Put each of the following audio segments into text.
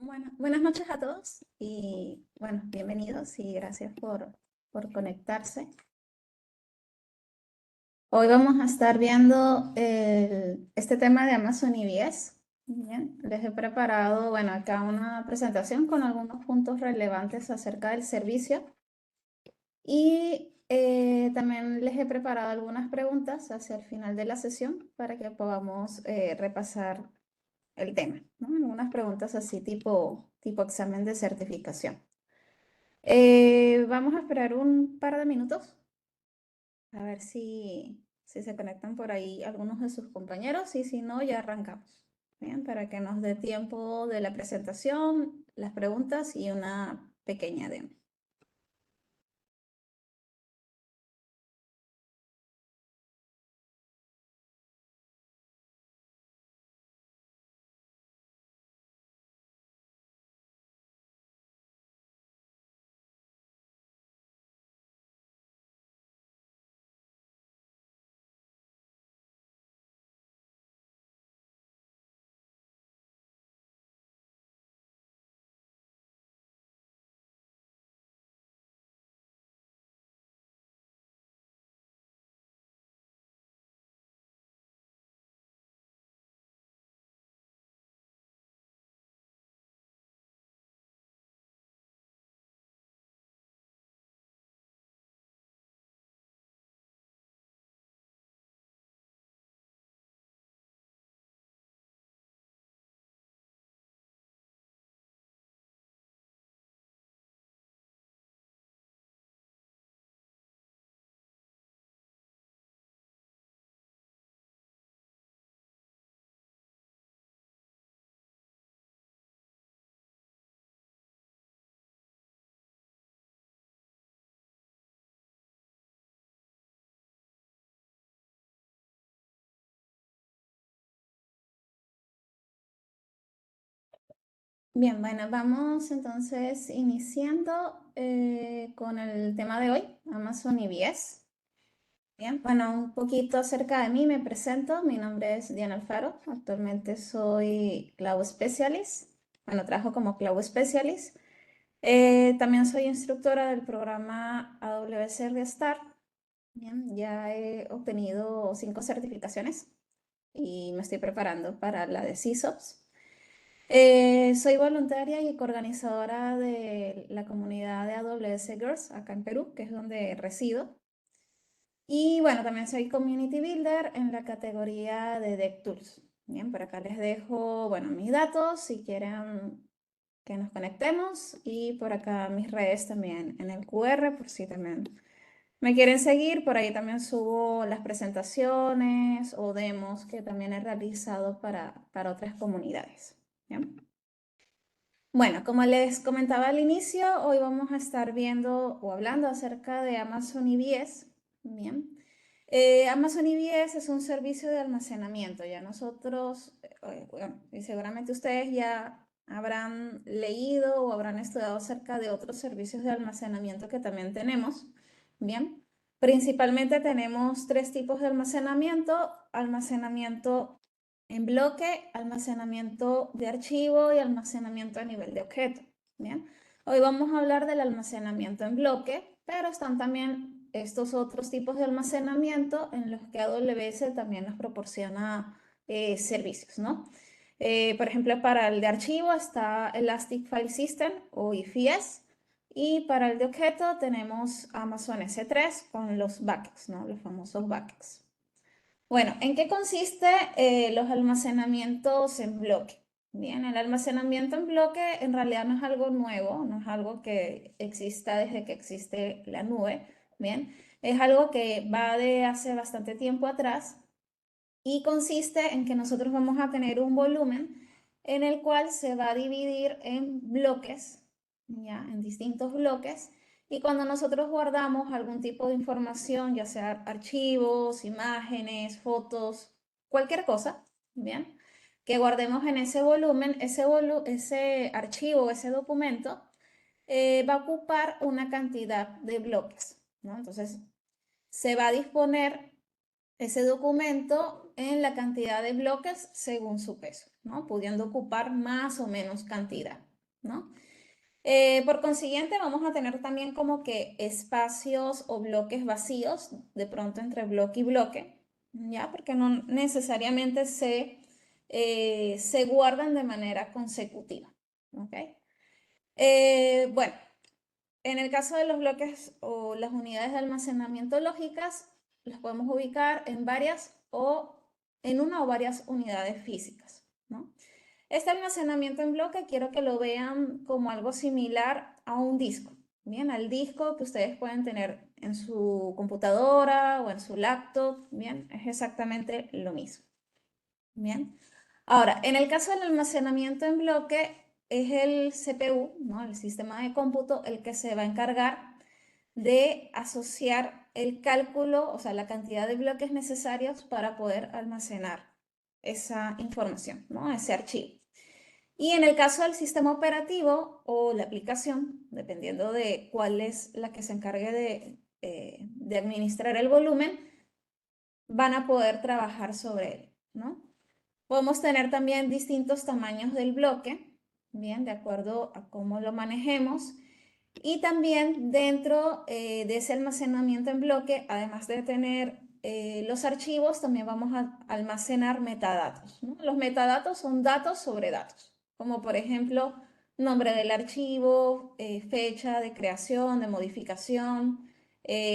Bueno, buenas noches a todos y bueno, bienvenidos y gracias por conectarse. Hoy vamos a estar viendo este tema de Amazon EBS. Bien, les he preparado, bueno, acá una presentación con algunos puntos relevantes acerca del servicio y también les he preparado algunas preguntas hacia el final de la sesión para que podamos repasar el tema, ¿no? Algunas preguntas así tipo examen de certificación. Vamos a esperar un par de minutos a ver si se conectan por ahí algunos de sus compañeros y si no, ya arrancamos. Bien, para que nos dé tiempo de la presentación, las preguntas y una pequeña demo. Bien, bueno, vamos entonces iniciando con el tema de hoy, Amazon EBS. Bien, bueno, un poquito acerca de mí, me presento. Mi nombre es Diana Alfaro. Actualmente soy Cloud Specialist. Bueno, trabajo como Cloud Specialist. También soy instructora del programa AWS Restart. Bien, ya he obtenido 5 certificaciones y me estoy preparando para la de CISOPS. Soy voluntaria y coorganizadora de la comunidad de AWS Girls acá en Perú, que es donde resido. Y bueno, también soy Community Builder en la categoría de DevTools. Bien, por acá les dejo, bueno, mis datos si quieren que nos conectemos y por acá mis redes también en el QR por si también me quieren seguir. Por ahí también subo las presentaciones o demos que también he realizado para otras comunidades. Bien. Bueno, como les comentaba al inicio, hoy vamos a estar viendo o hablando acerca de Amazon EBS. Bien. Amazon EBS es un servicio de almacenamiento. Ya nosotros, bueno, y seguramente ustedes ya habrán leído o habrán estudiado acerca de otros servicios de almacenamiento que también tenemos. Bien. Principalmente tenemos 3 tipos de almacenamiento: almacenamiento en bloque, almacenamiento de archivo y almacenamiento a nivel de objeto. Bien, hoy vamos a hablar del almacenamiento en bloque, pero están también estos otros tipos de almacenamiento en los que AWS también nos proporciona servicios, ¿no? Por ejemplo, para el de archivo está Elastic File System o EFS. Y para el de objeto tenemos Amazon S3 con los buckets, ¿no? Los famosos buckets. Bueno, ¿en qué consiste los almacenamientos en bloque? Bien, el almacenamiento en bloque en realidad no es algo nuevo, no es algo que exista desde que existe la nube. Bien, es algo que va de hace bastante tiempo atrás y consiste en que nosotros vamos a tener un volumen en el cual se va a dividir en bloques, ya, en distintos bloques. Y cuando nosotros guardamos algún tipo de información, ya sea archivos, imágenes, fotos, cualquier cosa, bien, que guardemos en ese volumen, ese archivo, ese documento, va a ocupar una cantidad de bloques, ¿no? Entonces, se va a disponer ese documento en la cantidad de bloques según su peso, ¿no? Pudiendo ocupar más o menos cantidad. ¿no? Por consiguiente, vamos a tener también como que espacios o bloques vacíos, de pronto entre bloque y bloque, ¿ya? Porque no necesariamente se guardan de manera consecutiva, ¿ok? Bueno, en el caso de los bloques o las unidades de almacenamiento lógicas, las podemos ubicar en varias o en una o varias unidades físicas, ¿no? Este almacenamiento en bloque quiero que lo vean como algo similar a un disco, bien, al disco que ustedes pueden tener en su computadora o en su laptop, bien, es exactamente lo mismo, bien. Ahora, en el caso del almacenamiento en bloque, es el CPU, ¿no? El sistema de cómputo, el que se va a encargar de asociar el cálculo, o sea, la cantidad de bloques necesarios para poder almacenar esa información, ¿no? Ese archivo. Y en el caso del sistema operativo o la aplicación, dependiendo de cuál es la que se encargue de administrar el volumen, van a poder trabajar sobre él, ¿no? Podemos tener también distintos tamaños del bloque, bien, de acuerdo a cómo lo manejemos. Y también dentro de ese almacenamiento en bloque, además de tener los archivos, también vamos a almacenar metadatos, ¿no? Los metadatos son datos sobre datos, como por ejemplo nombre del archivo, fecha de creación, de modificación,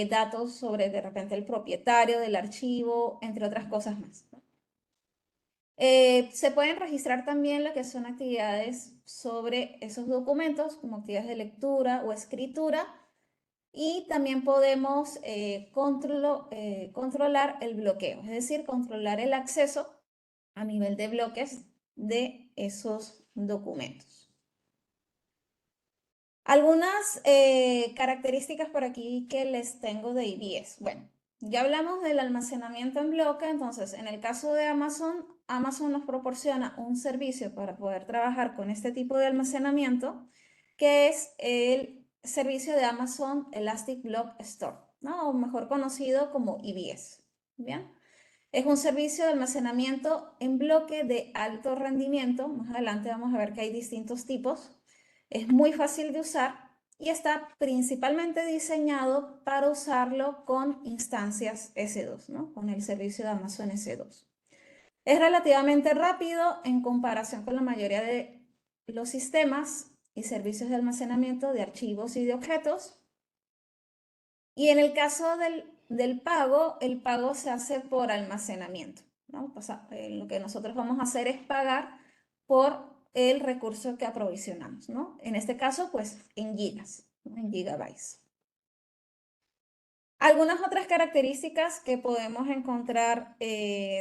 datos sobre de repente el propietario del archivo, entre otras cosas más, ¿no? Se pueden registrar también lo que son actividades sobre esos documentos, como actividades de lectura o escritura, y también podemos controlar el bloqueo, es decir, controlar el acceso a nivel de bloques de esos documentos. Algunas características por aquí que les tengo de IDS. Bueno, ya hablamos del almacenamiento en bloque, entonces en el caso de Amazon, Amazon nos proporciona un servicio para poder trabajar con este tipo de almacenamiento, que es el servicio de Amazon Elastic Block Store, ¿no? O mejor conocido como EBS. Bien. Es un servicio de almacenamiento en bloque de alto rendimiento. Más adelante vamos a ver que hay distintos tipos. Es muy fácil de usar y está principalmente diseñado para usarlo con instancias S2, ¿no? Con el servicio de Amazon S2. Es relativamente rápido en comparación con la mayoría de los sistemas y servicios de almacenamiento de archivos y de objetos. Y en el caso del pago, el pago se hace por almacenamiento, ¿no? O sea, lo que nosotros vamos a hacer es pagar por el recurso que aprovisionamos, ¿no? En este caso, pues en gigas, ¿no? En gigabytes. Algunas otras características que podemos encontrar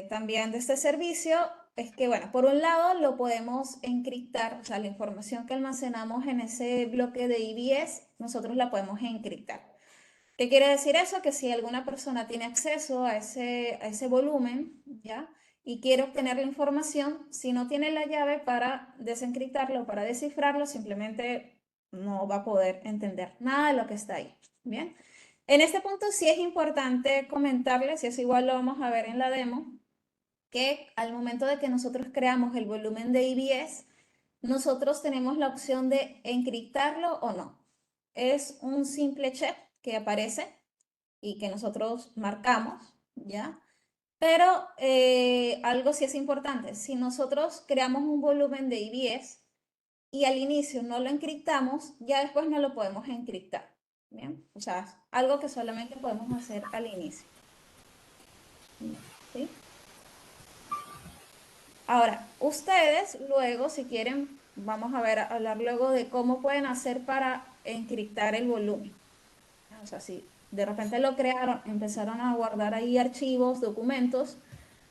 también de este servicio es que, bueno, por un lado lo podemos encriptar, o sea, la información que almacenamos en ese bloque de IBS, nosotros la podemos encriptar. ¿Qué quiere decir eso? Que si alguna persona tiene acceso a ese volumen, ¿ya? Y quiere obtener la información, si no tiene la llave para desencriptarlo, para descifrarlo, simplemente no va a poder entender nada de lo que está ahí, ¿bien? En este punto sí es importante comentarles, y eso igual lo vamos a ver en la demo, que al momento de que nosotros creamos el volumen de IBS, nosotros tenemos la opción de encriptarlo o no. Es un simple check que aparece y que nosotros marcamos, ¿ya? Pero algo sí es importante, si nosotros creamos un volumen de IBS y al inicio no lo encriptamos, ya después no lo podemos encriptar, ¿bien? O sea, algo que solamente podemos hacer al inicio, ¿sí? Ahora, ustedes luego, si quieren, vamos a ver, hablar luego de cómo pueden hacer para encriptar el volumen. O sea, si de repente lo crearon, empezaron a guardar ahí archivos, documentos,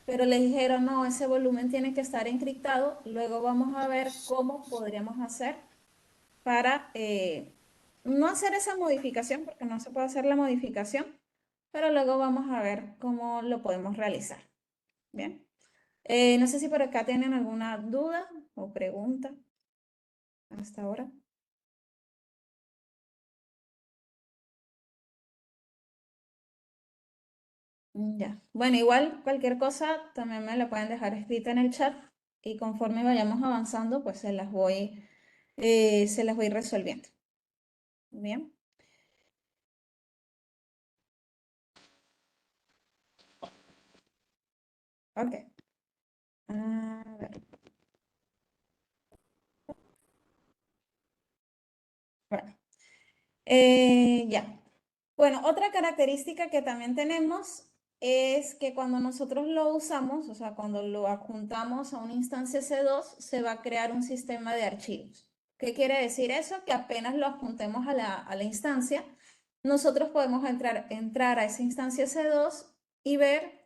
pero les dijeron, no, ese volumen tiene que estar encriptado. Luego vamos a ver cómo podríamos hacer para no hacer esa modificación, porque no se puede hacer la modificación, pero luego vamos a ver cómo lo podemos realizar. Bien. No sé si por acá tienen alguna duda o pregunta hasta ahora. Ya. Bueno, igual cualquier cosa también me la pueden dejar escrita en el chat y conforme vayamos avanzando, pues se las voy se las voy resolviendo. Bien. Ok. A ver. Bueno. Ya. Bueno, otra característica que también tenemos es que cuando nosotros lo usamos, o sea, cuando lo adjuntamos a una instancia C2, se va a crear un sistema de archivos. ¿Qué quiere decir eso? Que apenas lo adjuntemos a la instancia, nosotros podemos entrar a esa instancia C2 y ver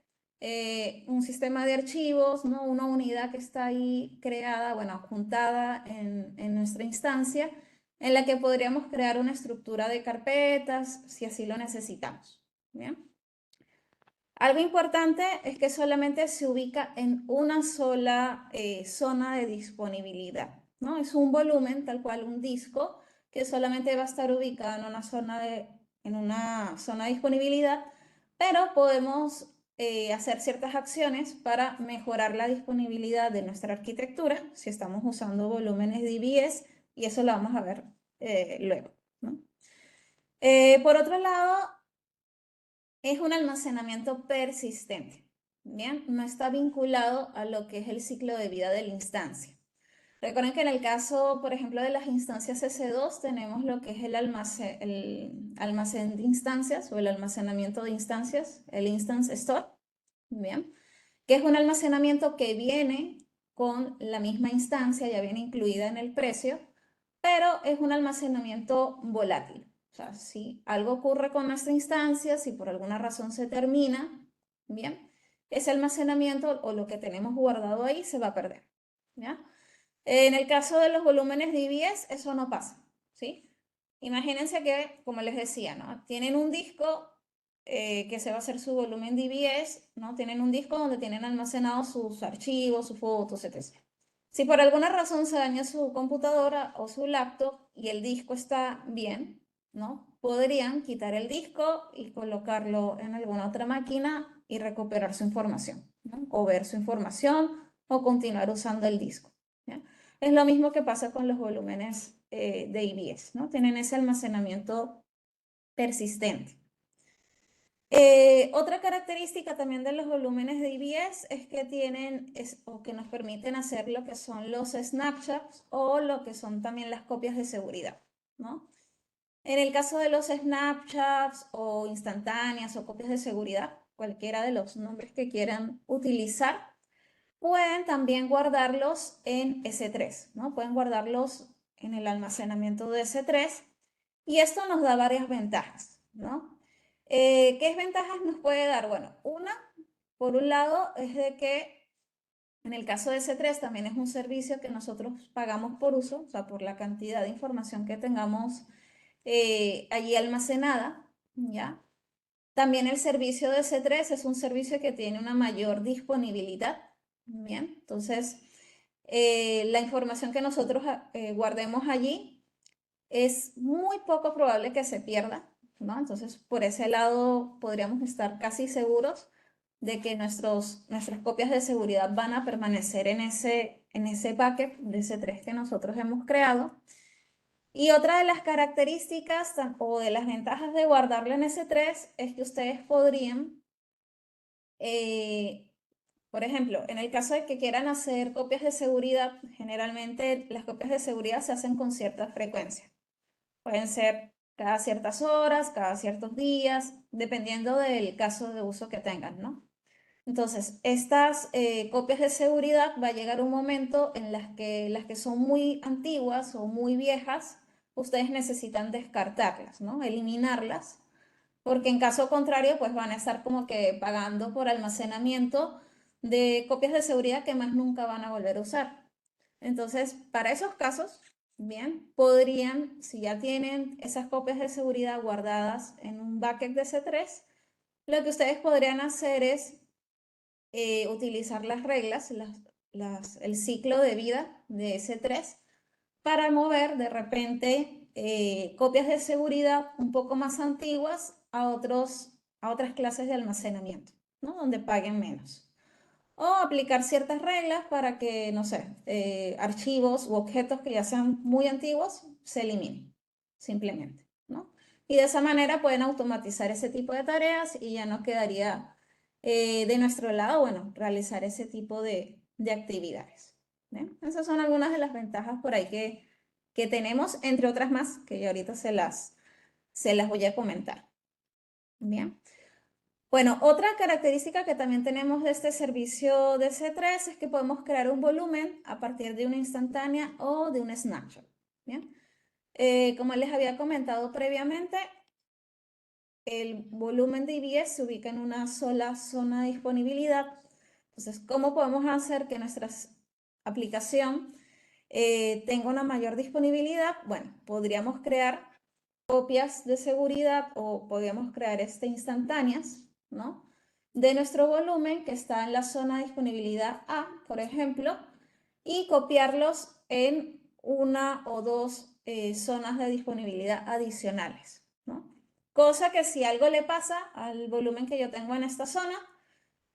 un sistema de archivos, ¿no? Una unidad que está ahí creada, bueno, adjuntada en nuestra instancia en la que podríamos crear una estructura de carpetas si así lo necesitamos. ¿Bien? Algo importante es que solamente se ubica en una sola zona de disponibilidad, ¿no? Es un volumen, tal cual un disco, que solamente va a estar ubicado en una zona de disponibilidad, pero podemos hacer ciertas acciones para mejorar la disponibilidad de nuestra arquitectura si estamos usando volúmenes DBS, y eso lo vamos a ver luego, ¿no? Por otro lado, es un almacenamiento persistente, ¿bien? No está vinculado a lo que es el ciclo de vida de la instancia. Recuerden que en el caso, por ejemplo, de las instancias S2, tenemos lo que es el almacén de instancias o el almacenamiento de instancias, el Instance Store, ¿bien? Que es un almacenamiento que viene con la misma instancia, ya viene incluida en el precio, pero es un almacenamiento volátil. O sea, si algo ocurre con nuestra instancia, si por alguna razón se termina, bien, ese almacenamiento o lo que tenemos guardado ahí se va a perder, ¿ya? En el caso de los volúmenes DBS, eso no pasa, ¿sí? Imagínense que, como les decía, ¿no? Tienen un disco que se va a hacer su volumen DBS, ¿no? Tienen un disco donde tienen almacenados sus archivos, sus fotos, etc. Si por alguna razón se daña su computadora o su laptop y el disco está bien, ¿no? Podrían quitar el disco y colocarlo en alguna otra máquina y recuperar su información, ¿no? O ver su información o continuar usando el disco, ¿ya? Es lo mismo que pasa con los volúmenes de IBS, ¿no? Tienen ese almacenamiento persistente. Otra característica también de los volúmenes de IBS es que o que nos permiten hacer lo que son los snapshots o lo que son también las copias de seguridad, ¿no? En el caso de los snapshots o instantáneas o copias de seguridad, cualquiera de los nombres que quieran utilizar, pueden también guardarlos en S3, ¿no? Pueden guardarlos en el almacenamiento de S3 y esto nos da varias ventajas, ¿no? ¿Qué ventajas nos puede dar? Bueno, por un lado, es de que en el caso de S3 también es un servicio que nosotros pagamos por uso, o sea, por la cantidad de información que tengamos allí almacenada, ¿ya? También el servicio de S3 es un servicio que tiene una mayor disponibilidad, ¿bien? Entonces, la información que nosotros guardemos allí es muy poco probable que se pierda, ¿no? Entonces, por ese lado podríamos estar casi seguros de que nuestras copias de seguridad van a permanecer en ese bucket de S3 que nosotros hemos creado. Y otra de las características o de las ventajas de guardarlo en S3 es que ustedes podrían, por ejemplo, en el caso de que quieran hacer copias de seguridad, generalmente las copias de seguridad se hacen con cierta frecuencia. Pueden ser cada ciertas horas, cada ciertos días, dependiendo del caso de uso que tengan, ¿no? Entonces, estas copias de seguridad va a llegar un momento en las que son muy antiguas o muy viejas, ustedes necesitan descartarlas, ¿no? Eliminarlas, porque en caso contrario, pues van a estar como que pagando por almacenamiento de copias de seguridad que más nunca van a volver a usar. Entonces, para esos casos, bien, podrían, si ya tienen esas copias de seguridad guardadas en un bucket de C3, lo que ustedes podrían hacer es utilizar las reglas, el ciclo de vida de S3 para mover de repente copias de seguridad un poco más antiguas a otras clases de almacenamiento, ¿no? Donde paguen menos. o aplicar ciertas reglas para que, no sé, archivos u objetos que ya sean muy antiguos se eliminen, simplemente, ¿no? Y de esa manera pueden automatizar ese tipo de tareas y ya no quedaría de nuestro lado, bueno, realizar ese tipo de actividades. ¿Bien? Esas son algunas de las ventajas por ahí que tenemos, entre otras más, que yo ahorita se las voy a comentar. Bien. Bueno, otra característica que también tenemos de este servicio de C3 es que podemos crear un volumen a partir de una instantánea o de un snapshot. Bien. Como les había comentado previamente, el volumen de IBS se ubica en una sola zona de disponibilidad. Entonces, ¿cómo podemos hacer que nuestra aplicación tenga una mayor disponibilidad? Bueno, podríamos crear copias de seguridad o podríamos crear instantáneas, ¿no? De nuestro volumen que está en la zona de disponibilidad A, por ejemplo, y copiarlos en una o dos zonas de disponibilidad adicionales, ¿no? Cosa que si algo le pasa al volumen que yo tengo en esta zona,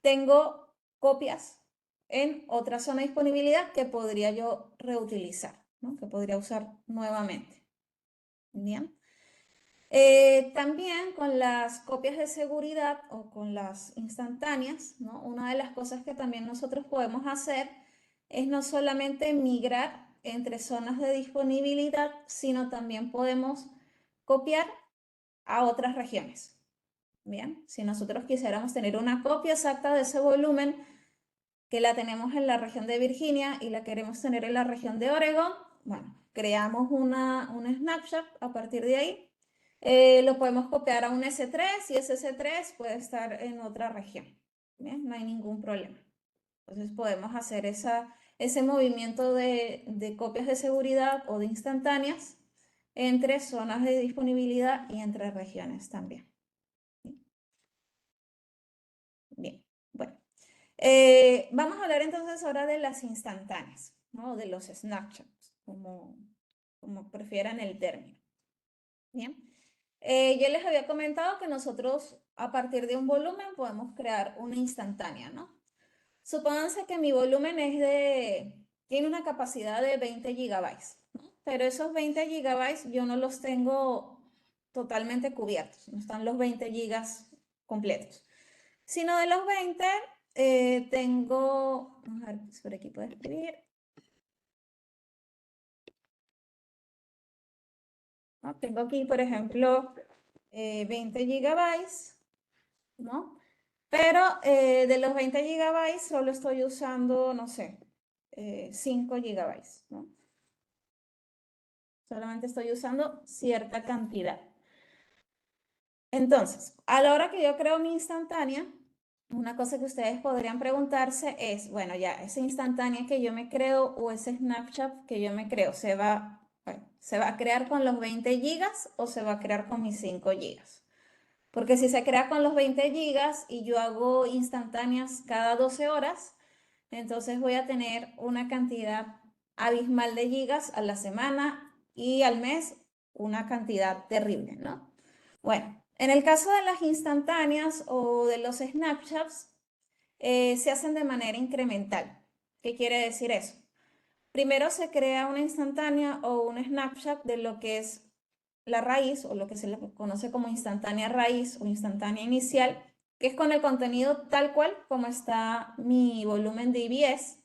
tengo copias en otra zona de disponibilidad que podría yo reutilizar, ¿no? Que podría usar nuevamente. Bien. También con las copias de seguridad o con las instantáneas, ¿no? Una de las cosas que también nosotros podemos hacer es no solamente migrar entre zonas de disponibilidad, sino también podemos copiar a otras regiones. Bien, si nosotros quisiéramos tener una copia exacta de ese volumen que la tenemos en la región de Virginia y la queremos tener en la región de Oregon, bueno, creamos un snapshot a partir de ahí. Lo podemos copiar a un S3 y ese S3 puede estar en otra región. ¿Bien? No hay ningún problema. Entonces podemos hacer ese movimiento de copias de seguridad o de instantáneas entre zonas de disponibilidad y entre regiones también. Bien, bueno. Vamos a hablar entonces ahora de las instantáneas, ¿no? De los snapshots, como prefieran el término. Bien. Yo les había comentado que nosotros a partir de un volumen podemos crear una instantánea, ¿no? Supónganse que mi volumen tiene una capacidad de 20 gigabytes, ¿no? Pero esos 20 gigabytes yo no los tengo totalmente cubiertos, no están los 20 gigas completos, sino de los 20 tengo, vamos a ver si por aquí puedo escribir, ¿no? Tengo aquí, por ejemplo, 20 gigabytes, ¿no? Pero de los 20 gigabytes solo estoy usando, no sé, 5 gigabytes, ¿no? Solamente estoy usando cierta cantidad. Entonces, a la hora que yo creo mi instantánea, una cosa que ustedes podrían preguntarse es, bueno, ya, esa instantánea que yo me creo o ese snapshot que yo me creo, ¿se va a crear con los 20 gigas o se va a crear con mis 5 gigas? Porque si se crea con los 20 gigas y yo hago instantáneas cada 12 horas, entonces voy a tener una cantidad abismal de gigas a la semana y al mes una cantidad terrible, ¿no? Bueno, en el caso de las instantáneas o de los snapshots, se hacen de manera incremental. ¿Qué quiere decir eso? Primero se crea una instantánea o un snapshot de lo que es la raíz o lo que se le conoce como instantánea raíz o instantánea inicial, que es con el contenido tal cual como está mi volumen de IBS.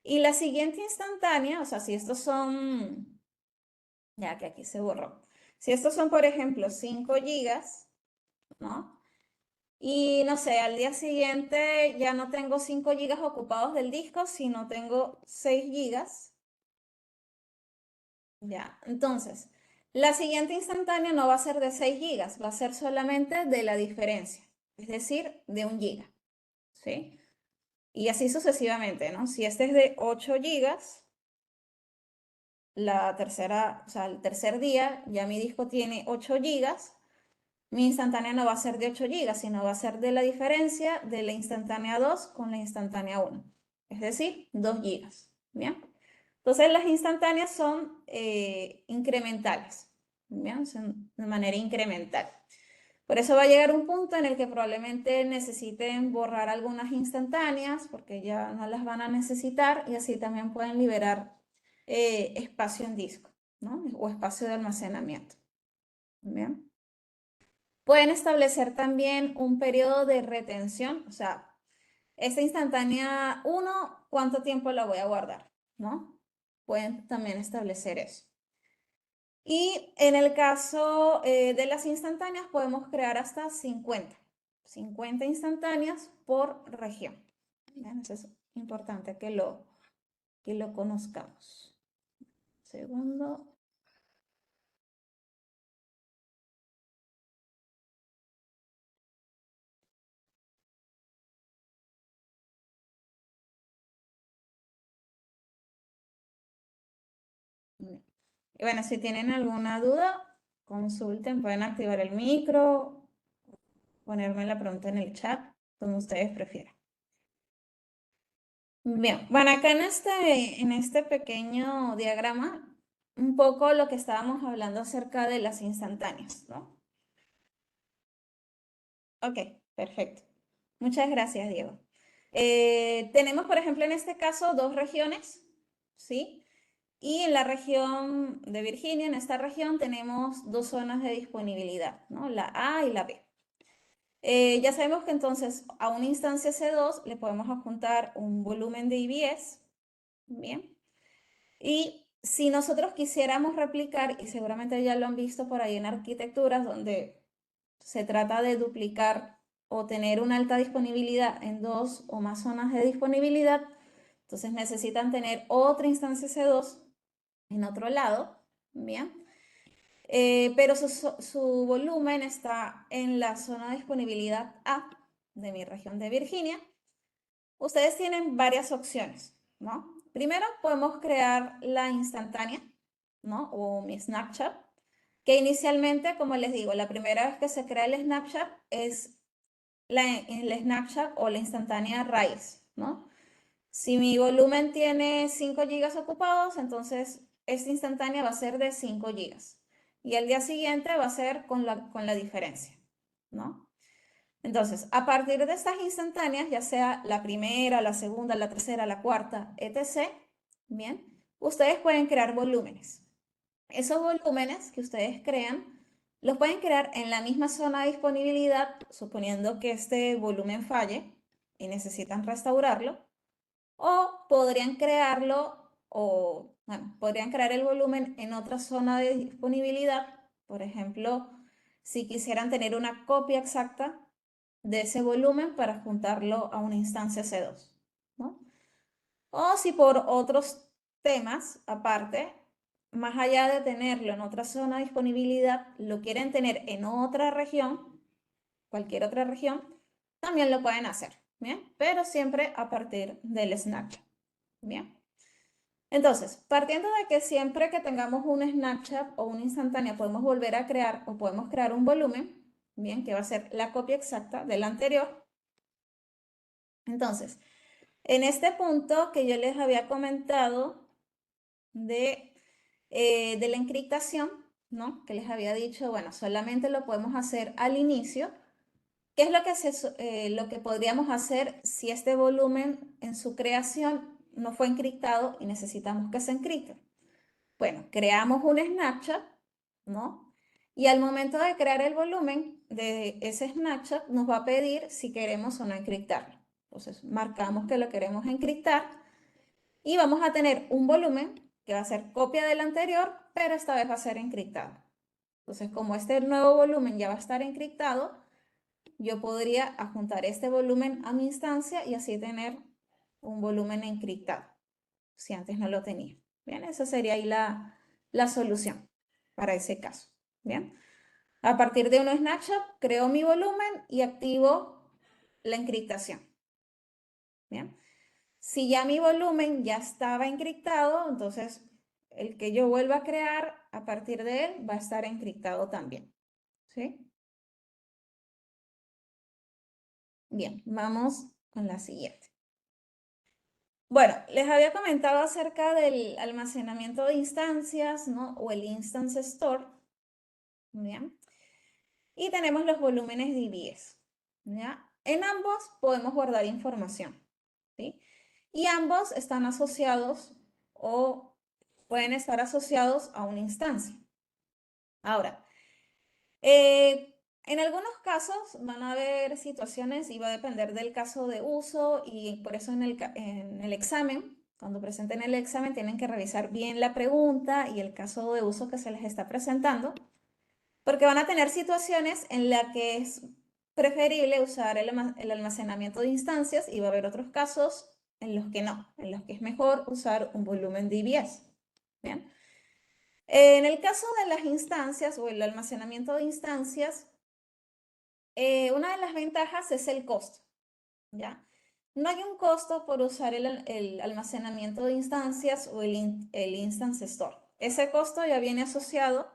Y la siguiente instantánea, o sea, si estos son, ya que aquí se borró, si estos son, por ejemplo, 5 gigas, ¿no? Y no sé, al día siguiente ya no tengo 5 gigas ocupados del disco, sino tengo 6 gigas. Ya, entonces, la siguiente instantánea no va a ser de 6 gigas, va a ser solamente de la diferencia, es decir, de 1 giga, ¿sí? Y así sucesivamente, ¿no? Si este es de 8 gigas, la tercera, o sea, el tercer día ya mi disco tiene 8 gigas, mi instantánea no va a ser de 8 gigas, sino va a ser de la diferencia de la instantánea 2 con la instantánea 1, es decir, 2 gigas, ¿bien? Entonces las instantáneas son incrementales, ¿bien? Son de manera incremental. Por eso va a llegar un punto en el que probablemente necesiten borrar algunas instantáneas porque ya no las van a necesitar y así también pueden liberar espacio en disco, ¿no? O espacio de almacenamiento. Bien. Pueden establecer también un periodo de retención, o sea, esta instantánea uno, ¿cuánto tiempo la voy a guardar? ¿No? Pueden también establecer eso. Y en el caso de las instantáneas podemos crear hasta 50 instantáneas por región. Bien, eso es importante que lo conozcamos. Segundo. Y bueno, si tienen alguna duda, consulten, pueden activar el micro, ponerme la pregunta en el chat, como ustedes prefieran. Bien, bueno, acá en este pequeño diagrama, un poco lo que estábamos hablando acerca de las instantáneas, ¿no? Ok, perfecto. Muchas gracias, Diego. Tenemos, por ejemplo, en este caso, dos regiones, ¿sí? Y en la región de Virginia, en esta región, tenemos dos zonas de disponibilidad, ¿no? La A y la B. Ya sabemos que entonces a una instancia C2 le podemos adjuntar un volumen de IBS, ¿bien? Y si nosotros quisiéramos replicar, y seguramente ya lo han visto por ahí en arquitecturas, donde se trata de duplicar o tener una alta disponibilidad en dos o más zonas de disponibilidad, entonces necesitan tener otra instancia C2 en otro lado, ¿bien? Pero su volumen está en la zona de disponibilidad A de mi región de Virginia. Ustedes tienen varias opciones, ¿no? Primero podemos crear la instantánea, ¿no? O mi Snapchat, que inicialmente, como les digo, la primera vez que se crea el Snapchat es el Snapchat o la instantánea raíz, ¿no? Si mi volumen tiene 5 GB ocupados, entonces esta instantánea va a ser de 5 GB. Y el día siguiente va a ser con la diferencia, ¿no? Entonces, a partir de estas instantáneas, ya sea la primera, la segunda, la tercera, la cuarta, etc., bien, ustedes pueden crear volúmenes. Esos volúmenes que ustedes crean, los pueden crear en la misma zona de disponibilidad, suponiendo que este volumen falle y necesitan restaurarlo, o podrían crearlo, o bueno, podrían crear el volumen en otra zona de disponibilidad, por ejemplo, si quisieran tener una copia exacta de ese volumen para juntarlo a una instancia C2, ¿no? O si por otros temas aparte, más allá de tenerlo en otra zona de disponibilidad, lo quieren tener en otra región, cualquier otra región, también lo pueden hacer, ¿bien? Pero siempre a partir del Snapchat, ¿bien? Entonces, partiendo de que siempre que tengamos un Snapchat o una instantánea podemos volver a crear o podemos crear un volumen, ¿bien? Que va a ser la copia exacta del anterior. Entonces, en este punto que yo les había comentado de la encriptación, ¿no? Que les había dicho, bueno, solamente lo podemos hacer al inicio. ¿Qué es lo que podríamos hacer si este volumen en su creación no fue encriptado y necesitamos que se encripte? Bueno, creamos un Snapchat, ¿no? Y al momento de crear el volumen de ese Snapchat nos va a pedir si queremos o no encriptarlo. Entonces, marcamos que lo queremos encriptar y vamos a tener un volumen que va a ser copia del anterior, pero esta vez va a ser encriptado. Entonces, como este nuevo volumen ya va a estar encriptado, yo podría adjuntar este volumen a mi instancia y así tener un volumen encriptado, si antes no lo tenía. Bien, esa sería ahí la solución para ese caso. Bien, a partir de un snapshot, creo mi volumen y activo la encriptación. Bien, si ya mi volumen ya estaba encriptado, entonces el que yo vuelva a crear a partir de él va a estar encriptado también. ¿Sí? Bien, vamos con la siguiente. Bueno, les había comentado acerca del almacenamiento de instancias, ¿no? O el Instance Store. Bien. Y tenemos los volúmenes DBS, ¿ya? En ambos podemos guardar información, ¿sí? Y ambos están asociados o pueden estar asociados a una instancia. Ahora, en algunos casos van a haber situaciones y va a depender del caso de uso y por eso en el examen, cuando presenten el examen, tienen que revisar bien la pregunta y el caso de uso que se les está presentando, porque van a tener situaciones en las que es preferible usar el almacenamiento de instancias y va a haber otros casos en los que no, en los que es mejor usar un volumen DBS. ¿Bien? En el caso de las instancias o el almacenamiento de instancias, una de las ventajas es el costo, ¿ya? No hay un costo por usar el almacenamiento de instancias o el Instance Store. Ese costo ya viene asociado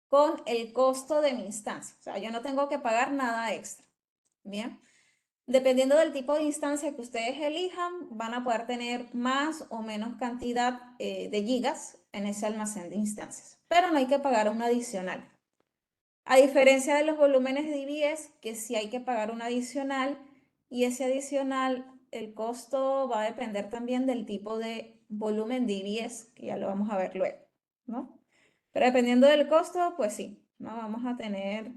con el costo de mi instancia. O sea, yo no tengo que pagar nada extra. Bien. Dependiendo del tipo de instancia que ustedes elijan, van a poder tener más o menos cantidad de gigas en ese almacén de instancias. Pero no hay que pagar un adicional. A diferencia de los volúmenes de DBS, que sí hay que pagar un adicional y ese adicional, el costo va a depender también del tipo de volumen DBS, que ya lo vamos a ver luego, ¿no? Pero dependiendo del costo, pues sí, ¿no? Vamos a tener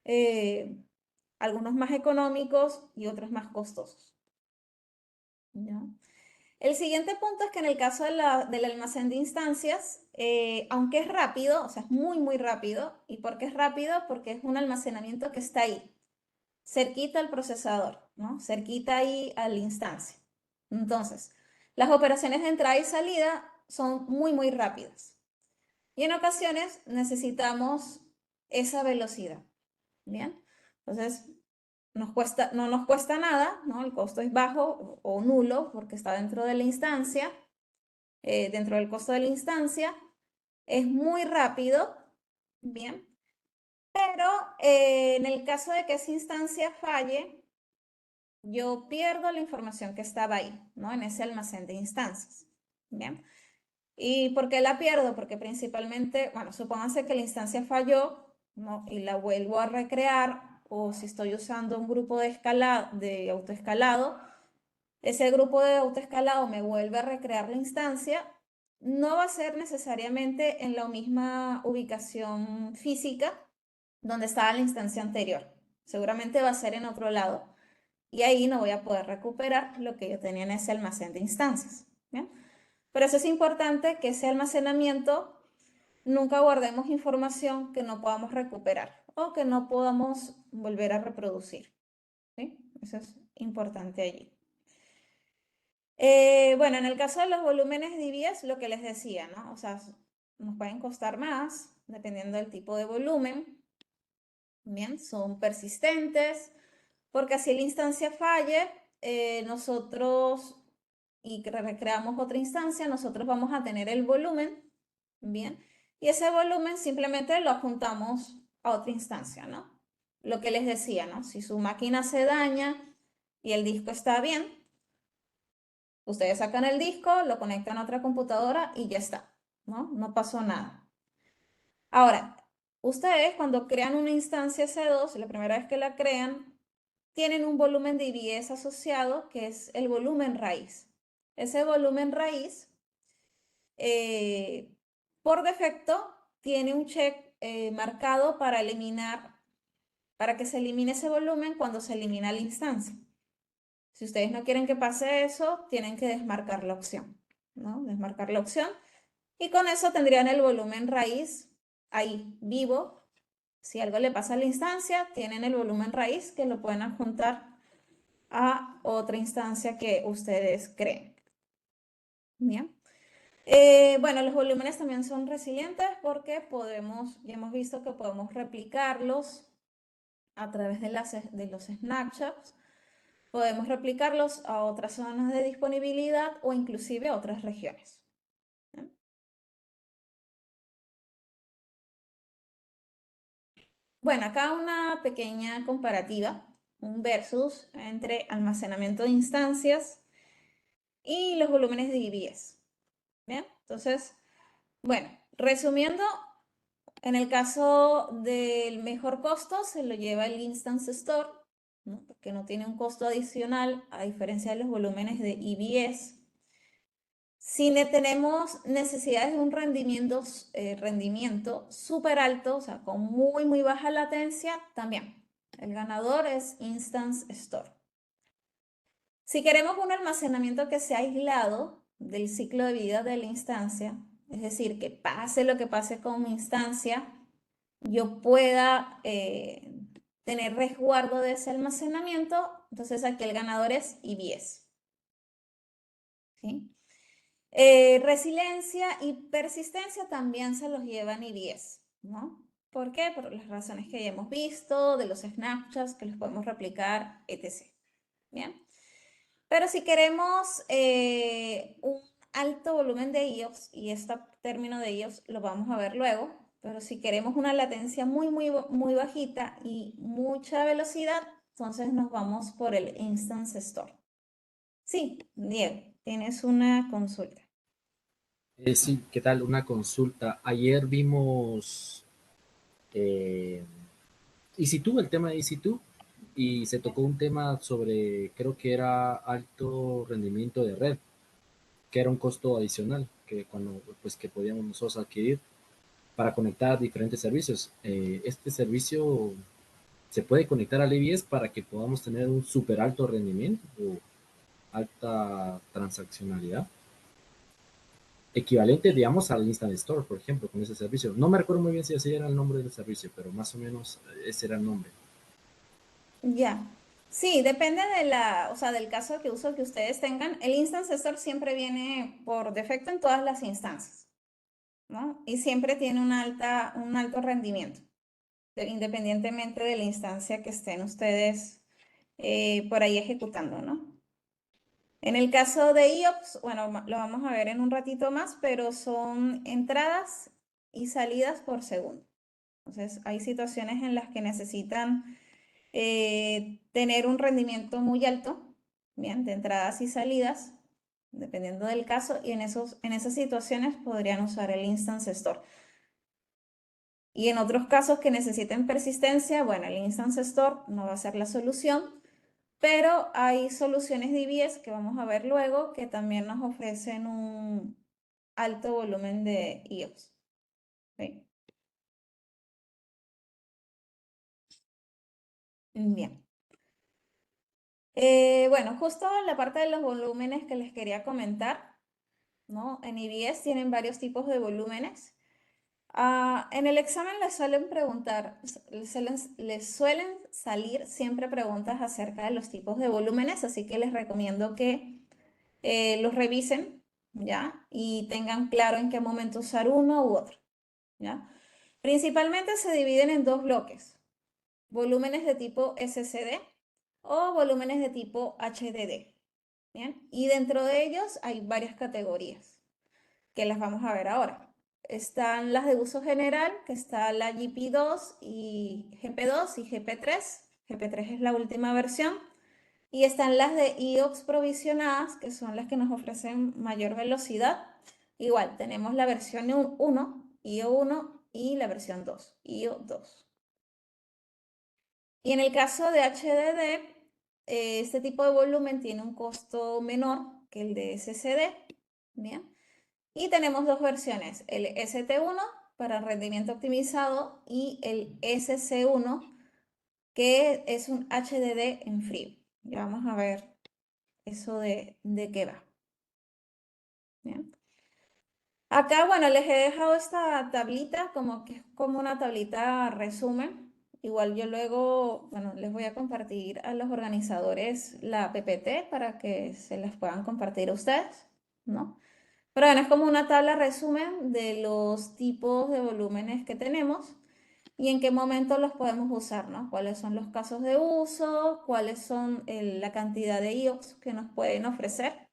eh, algunos más económicos y otros más costosos, ¿ya? El siguiente punto es que en el caso del almacén de instancias, aunque es rápido, o sea, es muy, muy rápido. ¿Y por qué es rápido? Porque es un almacenamiento que está ahí, cerquita al procesador, ¿no? Cerquita ahí a la instancia. Entonces, las operaciones de entrada y salida son muy, muy rápidas. Y en ocasiones necesitamos esa velocidad, ¿bien? Entonces, no nos cuesta nada, ¿no? El costo es bajo o nulo porque está dentro de la instancia, dentro del costo de la instancia. Es muy rápido, ¿bien? Pero en el caso de que esa instancia falle, yo pierdo la información que estaba ahí, ¿no? En ese almacén de instancias, ¿bien? ¿Y por qué la pierdo? Porque principalmente, bueno, supónganse que la instancia falló, ¿no? Y la vuelvo a recrear, o si estoy usando un grupo de autoescalado, ese grupo de autoescalado me vuelve a recrear la instancia, no va a ser necesariamente en la misma ubicación física donde estaba la instancia anterior. Seguramente va a ser en otro lado. Y ahí no voy a poder recuperar lo que yo tenía en ese almacén de instancias. ¿Bien? Por eso es importante que ese almacenamiento nunca guardemos información que no podamos recuperar o que no podamos volver a reproducir. ¿Sí? Eso es importante allí. Bueno, en el caso de los volúmenes DBS, lo que les decía, ¿no? O sea, nos pueden costar más dependiendo del tipo de volumen. Bien, son persistentes, porque así la instancia falle, nosotros y que recreamos otra instancia, nosotros vamos a tener el volumen, bien, y ese volumen simplemente lo adjuntamos a otra instancia, ¿no? Lo que les decía, ¿no? Si su máquina se daña y el disco está bien, ustedes sacan el disco, lo conectan a otra computadora y ya está, ¿no? No pasó nada. Ahora, ustedes cuando crean una instancia C2, la primera vez que la crean, tienen un volumen de IBS asociado que es el volumen raíz. Ese volumen raíz, eh, por defecto, tiene un check marcado para eliminar, para que se elimine ese volumen cuando se elimina la instancia. Si ustedes no quieren que pase eso, tienen que desmarcar la opción, ¿no? Desmarcar la opción. Y con eso tendrían el volumen raíz ahí vivo. Si algo le pasa a la instancia, tienen el volumen raíz que lo pueden adjuntar a otra instancia que ustedes creen. Bien. Bueno, los volúmenes también son resilientes porque ya hemos visto que podemos replicarlos a través de los snapshots. Podemos replicarlos a otras zonas de disponibilidad o inclusive a otras regiones. ¿Bien? Bueno, acá una pequeña comparativa, un versus entre almacenamiento de instancias y los volúmenes de IBS. Bien, entonces, bueno, resumiendo, En el caso del mejor costo, se lo lleva el Instance Store, ¿no? Porque no tiene un costo adicional, a diferencia de los volúmenes de EBS. Si tenemos necesidades de un rendimiento súper alto, o sea, con muy baja latencia, también. El ganador es Instance Store. Si queremos un almacenamiento que sea aislado del ciclo de vida de la instancia, es decir, que pase lo que pase con mi instancia, yo pueda tener resguardo de ese almacenamiento, entonces aquí el ganador es EBS. ¿Sí? Resiliencia y persistencia también se los llevan EBS, ¿no? ¿Por qué? Por las razones que ya hemos visto, de los snapshots que los podemos replicar, etc. ¿Bien? Pero si queremos un alto volumen de IOPS, y este término de IOPS lo vamos a ver luego, pero si queremos una latencia muy bajita y mucha velocidad, entonces nos vamos por el Instance Store. Sí, Diego, tienes una consulta. Sí, ¿qué tal? Una consulta. Ayer vimos eh, EC2, el tema de EC2, y se tocó un tema sobre, creo que era alto rendimiento de red, que era un costo adicional que cuando pues que podíamos nosotros adquirir para conectar diferentes servicios. Este servicio se puede conectar al EBS para que podamos tener un súper alto rendimiento o alta transaccionalidad equivalente, digamos, al Instant Store, por ejemplo, con ese servicio. No me recuerdo muy bien si ese era el nombre del servicio, pero más o menos ese era el nombre. Ya. Sí, depende de o sea, del caso de uso que ustedes tengan. El Instance Store siempre viene por defecto en todas las instancias, ¿no? Y siempre tiene un alto rendimiento, independientemente de la instancia que estén ustedes por ahí ejecutando, ¿no? En el caso de IOPS, bueno, lo vamos a ver en un ratito más, pero son entradas y salidas por segundo. Entonces, hay situaciones en las que necesitan tener un rendimiento muy alto, bien, de entradas y salidas, dependiendo del caso, y en esas situaciones podrían usar el Instance Store. Y en otros casos que necesiten persistencia, bueno, el Instance Store no va a ser la solución, pero hay soluciones de IBS que vamos a ver luego que también nos ofrecen un alto volumen de IOPS. ¿Sí? Bien. Bueno, justo en la parte de los volúmenes que les quería comentar, ¿no? En IBS tienen varios tipos de volúmenes. En el examen les suelen preguntar, les suelen salir siempre preguntas acerca de los tipos de volúmenes, así que les recomiendo que los revisen, ¿ya? Y tengan claro en qué momento usar uno u otro, ¿ya? Principalmente se dividen en dos bloques, volúmenes de tipo SSD o volúmenes de tipo HDD, ¿bien? Y dentro de ellos hay varias categorías que las vamos a ver ahora. Están las de uso general, que está la GP2 y GP2 y GP3. GP3 es la última versión. Y están las de IOPS provisionadas, que son las que nos ofrecen mayor velocidad. Igual, tenemos la versión 1, IO1, y la versión 2, IO2. Y en el caso de HDD, este tipo de volumen tiene un costo menor que el de SSD. Bien. Y tenemos dos versiones, el ST1 para rendimiento optimizado y el SC1, que es un HDD en frío. Ya vamos a ver eso de qué va. Bien. Acá, bueno, les he dejado esta tablita como que es como una tablita resumen. Igual yo luego, bueno, les voy a compartir a los organizadores la PPT para que se las puedan compartir a ustedes, ¿no? Pero bueno, es como una tabla resumen de los tipos de volúmenes que tenemos y en qué momento los podemos usar, ¿no? Cuáles son los casos de uso, cuáles son la cantidad de IOPS que nos pueden ofrecer.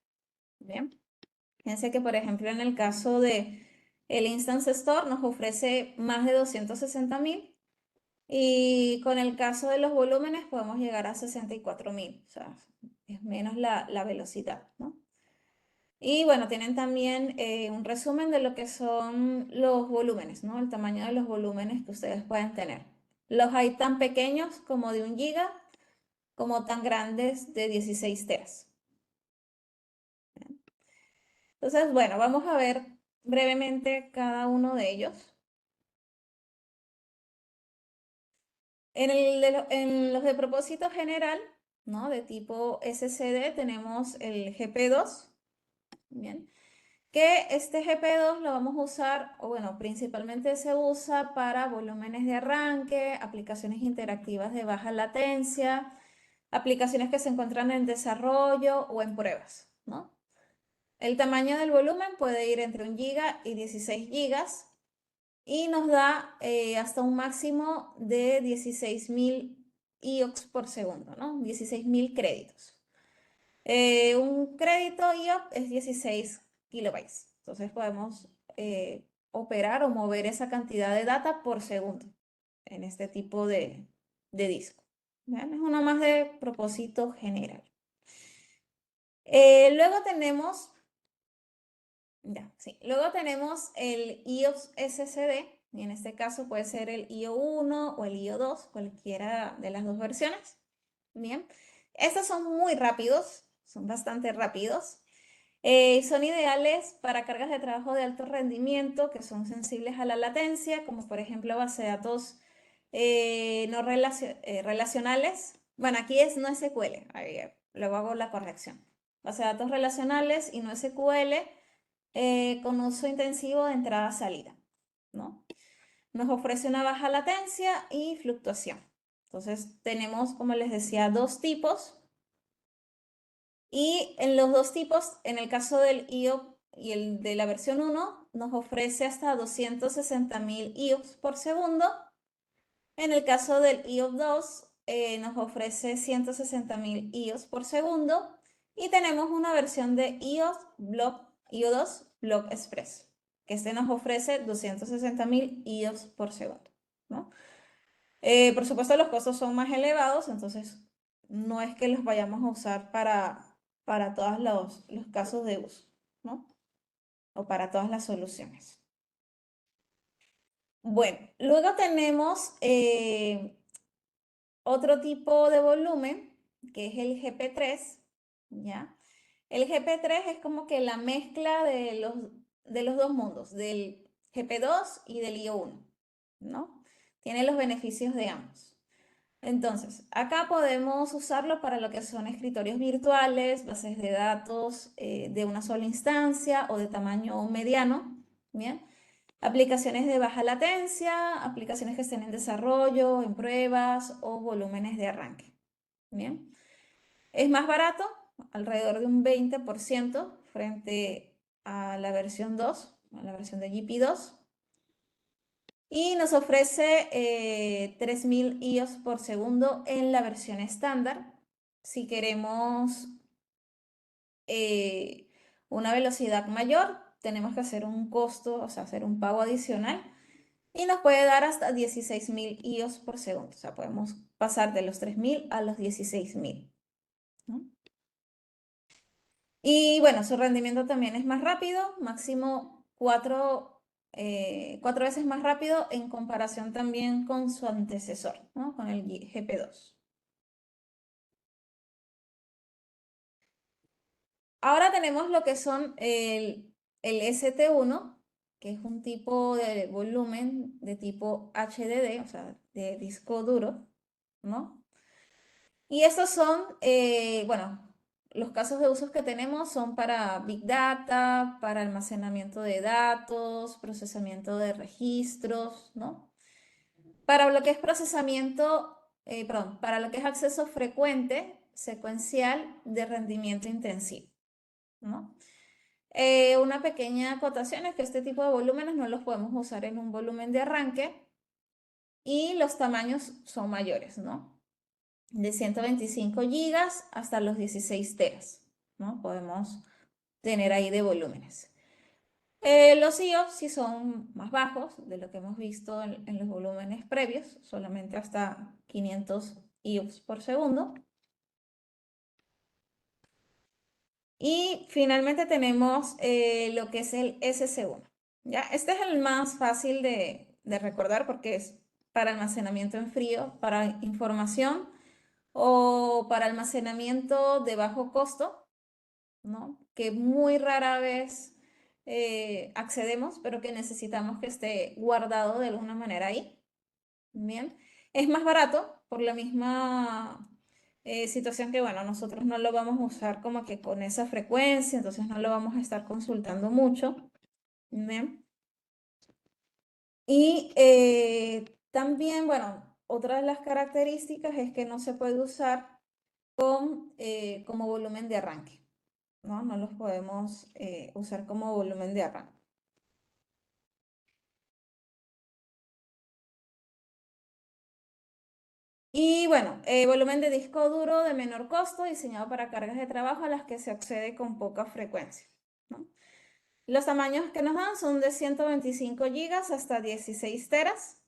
Bien. Fíjense que, por ejemplo, en el caso de el Instance Store nos ofrece más de 260.000 y con el caso de los volúmenes podemos llegar a 64.000, o sea, es menos la velocidad, ¿no? Y bueno, tienen también un resumen de lo que son los volúmenes, ¿no? El tamaño de los volúmenes que ustedes pueden tener. Los hay tan pequeños como de 1 GB, como tan grandes de 16 teras. Entonces, bueno, vamos a ver brevemente cada uno de ellos. En los de propósito general, ¿no? De tipo SSD tenemos el GP2, ¿bien? Que este GP2 lo vamos a usar, o bueno, principalmente se usa para volúmenes de arranque, aplicaciones interactivas de baja latencia, aplicaciones que se encuentran en desarrollo o en pruebas, ¿no? El tamaño del volumen puede ir entre 1 GB y 16 gigas y nos da hasta un máximo de 16.000 IOPS por segundo, ¿no? 16.000 créditos. Un crédito IOP es 16 kilobytes. Entonces podemos operar o mover esa cantidad de data por segundo en este tipo de disco. ¿Bien? Es uno más de propósito general. Luego tenemos, ya, sí, luego tenemos el IOPS SSD, y en este caso puede ser el IO1 o el IO2, cualquiera de las dos versiones. Bien, estos son muy rápidos, son bastante rápidos. Son ideales para cargas de trabajo de alto rendimiento que son sensibles a la latencia, como por ejemplo base de datos no relacionales. Bueno, aquí es no SQL, ahí, luego hago la corrección. Base de datos relacionales y no SQL con uso intensivo de entrada-salida, ¿no? Nos ofrece una baja latencia y fluctuación. Entonces tenemos, como les decía, dos tipos. Y en los dos tipos, en el caso del IOP y el de la versión 1, nos ofrece hasta 260.000 IOPS por segundo. En el caso del IOP 2, nos ofrece 160.000 IOPS por segundo. Y tenemos una versión de IO2 Block Express, que este nos ofrece 260.000 IOPS por segundo, ¿no? Por supuesto, los costos son más elevados, entonces no es que los vayamos a usar para todos los casos de uso, ¿no? O para todas las soluciones. Bueno, luego tenemos otro tipo de volumen, que es el GP3, ¿ya? El GP3 es como que la mezcla de los dos mundos, del GP2 y del IO1, ¿no? Tiene los beneficios de ambos. Entonces, acá podemos usarlo para lo que son escritorios virtuales, bases de datos de una sola instancia o de tamaño mediano, ¿bien? Aplicaciones de baja latencia, aplicaciones que estén en desarrollo, en pruebas o volúmenes de arranque, ¿bien? Es más barato, alrededor de un 20% frente a la versión 2, a la versión de GP2. Y nos ofrece 3.000 IOS por segundo en la versión estándar. Si queremos una velocidad mayor, tenemos que hacer un costo, o sea, hacer un pago adicional. Y nos puede dar hasta 16.000 IOS por segundo. O sea, podemos pasar de los 3.000 a los 16.000, ¿no? Y bueno, su rendimiento también es más rápido, máximo 4 veces más rápido en comparación también con su antecesor, ¿no? Con el GP2. Ahora tenemos lo que son el ST1, que es un tipo de volumen de tipo HDD, o sea, de disco duro, ¿no? Y estos son, bueno, los casos de usos que tenemos son para Big Data, para almacenamiento de datos, procesamiento de registros, ¿no? Para lo que es procesamiento, perdón, para lo que es acceso frecuente, secuencial de rendimiento intensivo, ¿no? Una pequeña acotación es que este tipo de volúmenes no los podemos usar en un volumen de arranque y los tamaños son mayores, ¿no? De 125 gigas hasta los 16 teras, ¿no? Podemos tener ahí de volúmenes. Los IOPS sí son más bajos de lo que hemos visto en los volúmenes previos, solamente hasta 500 IOPS por segundo. Y finalmente tenemos lo que es el SC1. ¿Ya? Este es el más fácil de recordar porque es para almacenamiento en frío, para información o para almacenamiento de bajo costo, ¿no? Que muy rara vez accedemos, pero que necesitamos que esté guardado de alguna manera ahí. Bien, es más barato por la misma situación que, bueno, nosotros no lo vamos a usar como que con esa frecuencia, entonces no lo vamos a estar consultando mucho. Bien. Y también, bueno, otra de las características es que no se puede usar como volumen de arranque, ¿no? No los podemos usar como volumen de arranque. Y bueno, volumen de disco duro de menor costo, diseñado para cargas de trabajo a las que se accede con poca frecuencia, ¿no? Los tamaños que nos dan son de 125 gigas hasta 16 teras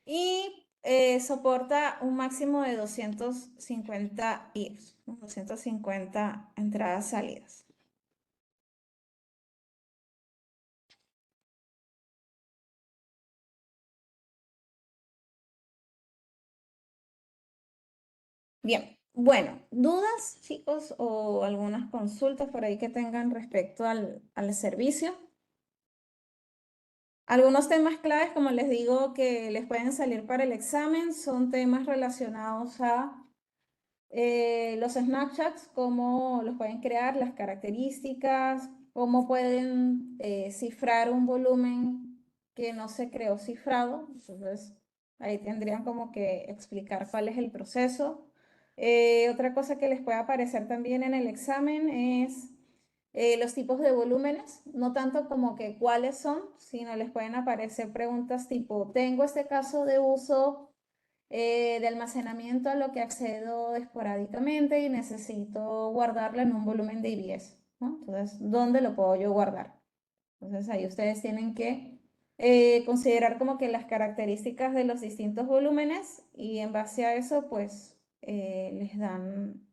y soporta un máximo de 250 IOs, ¿no? 250 entradas-salidas. Bien, bueno, ¿dudas, chicos, o algunas consultas por ahí que tengan respecto al servicio? Algunos temas claves, como les digo, que les pueden salir para el examen, son temas relacionados a los Snapchats, cómo los pueden crear, las características, cómo pueden cifrar un volumen que no se creó cifrado. Entonces, ahí tendrían como que explicar cuál es el proceso. Otra cosa que les puede aparecer también en el examen es los tipos de volúmenes, no tanto como que cuáles son, sino les pueden aparecer preguntas tipo, tengo este caso de uso de almacenamiento a lo que accedo esporádicamente y necesito guardarlo en un volumen de IBS, ¿no? Entonces, ¿dónde lo puedo yo guardar? Entonces, ahí ustedes tienen que considerar como que las características de los distintos volúmenes y en base a eso, pues, les dan,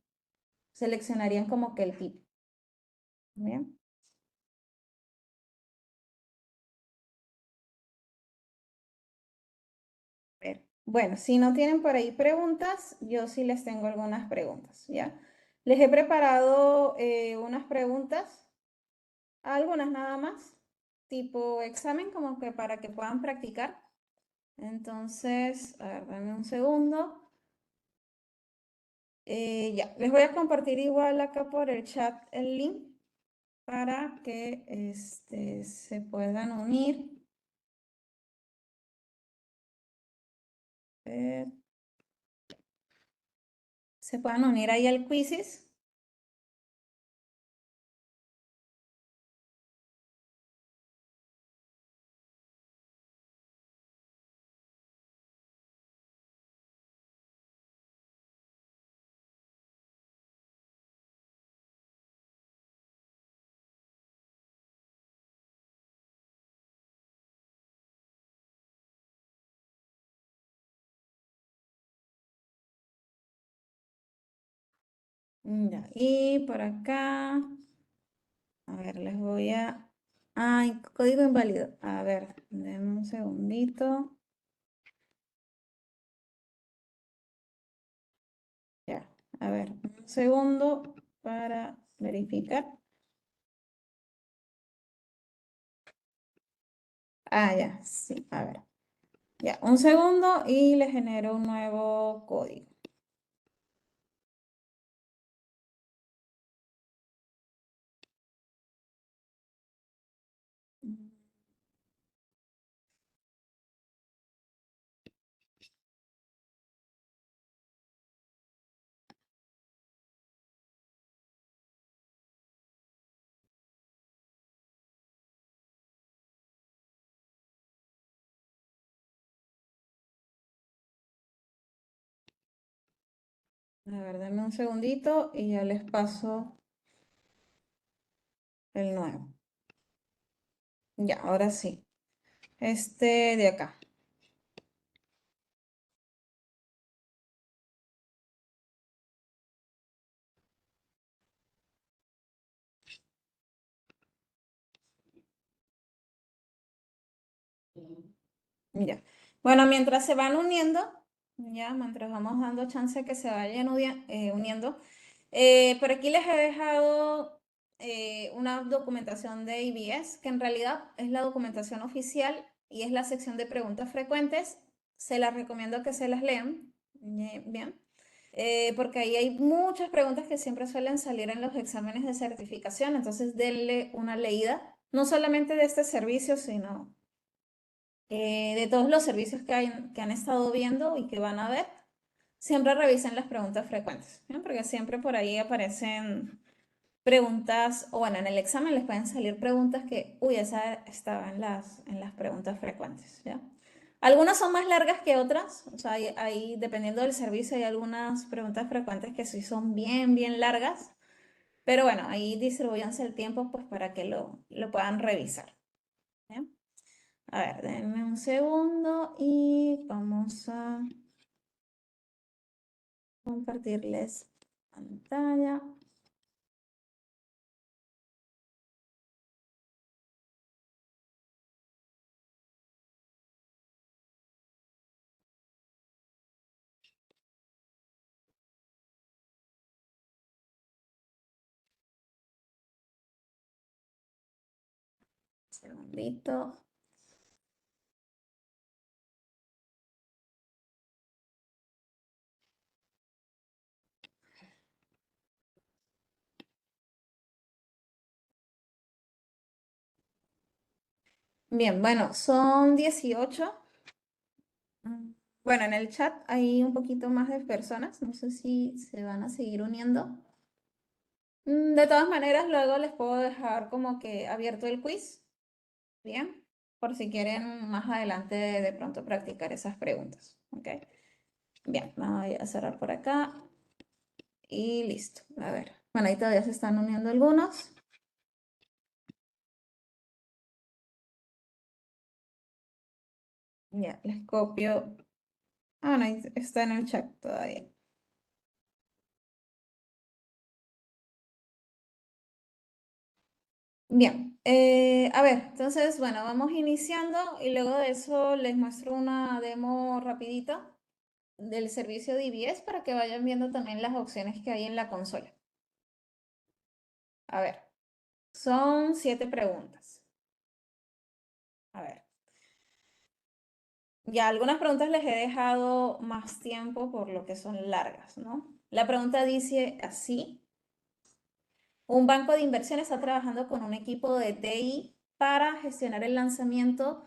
seleccionarían como que el tipo. ¿Bien? Ver. Bueno, si no tienen por ahí preguntas, yo sí les tengo algunas preguntas, ¿ya? Les he preparado unas preguntas, algunas nada más, tipo examen, como que para que puedan practicar. Entonces, a ver, dame un segundo. Ya, les voy a compartir igual acá por el chat el link para que se puedan unir. eh, Se puedan unir ahí al quizzes. Ya, y por acá. A ver, les voy a... Ay, código inválido. A ver, denme un segundito. Ya, a ver, un segundo para verificar. Ah, ya, sí, a ver. Ya, un segundo y le genero un nuevo código. A ver, denme un segundito y ya les paso el nuevo. Ya, ahora sí. Este de acá. Ya. Bueno, mientras se van uniendo, ya, mientras vamos dando chance que se vayan uniendo, por aquí les he dejado una documentación de IBS, que en realidad es la documentación oficial y es la sección de preguntas frecuentes. Se las recomiendo que se las lean, bien, porque ahí hay muchas preguntas que siempre suelen salir en los exámenes de certificación, entonces denle una leída, no solamente de este servicio, sino de todos los servicios que han estado viendo y que van a ver, siempre revisen las preguntas frecuentes, ¿no? Porque siempre por ahí aparecen preguntas, o bueno, en el examen les pueden salir preguntas que, uy, esa estaba en las preguntas frecuentes, ¿ya? Algunas son más largas que otras, o sea, dependiendo del servicio, hay algunas preguntas frecuentes que sí son bien, bien largas, pero bueno, ahí distribuyanse el tiempo pues para que lo puedan revisar, ¿ya? A ver, denme un segundo y vamos a compartirles pantalla. Segundito. Bien, bueno, son 18. Mm, Bueno, en el chat hay un poquito más de personas. No sé si se van a seguir uniendo. De todas maneras, luego les puedo dejar como que abierto el quiz. Bien, por si quieren más adelante de pronto practicar esas preguntas. ¿Ok? Bien, voy a cerrar por acá y listo. A ver, bueno, ahí todavía se están uniendo algunos. Ya, les copio. Ah, no, ahí está en el chat todavía. Bien, a ver, entonces, bueno, vamos iniciando y luego de eso les muestro una demo rapidita del servicio de IBS para que vayan viendo también las opciones que hay en la consola. A ver, son 7 preguntas. A ver, ya algunas preguntas les he dejado más tiempo por lo que son largas, ¿no? La pregunta dice así: un banco de inversión está trabajando con un equipo de TI para gestionar el lanzamiento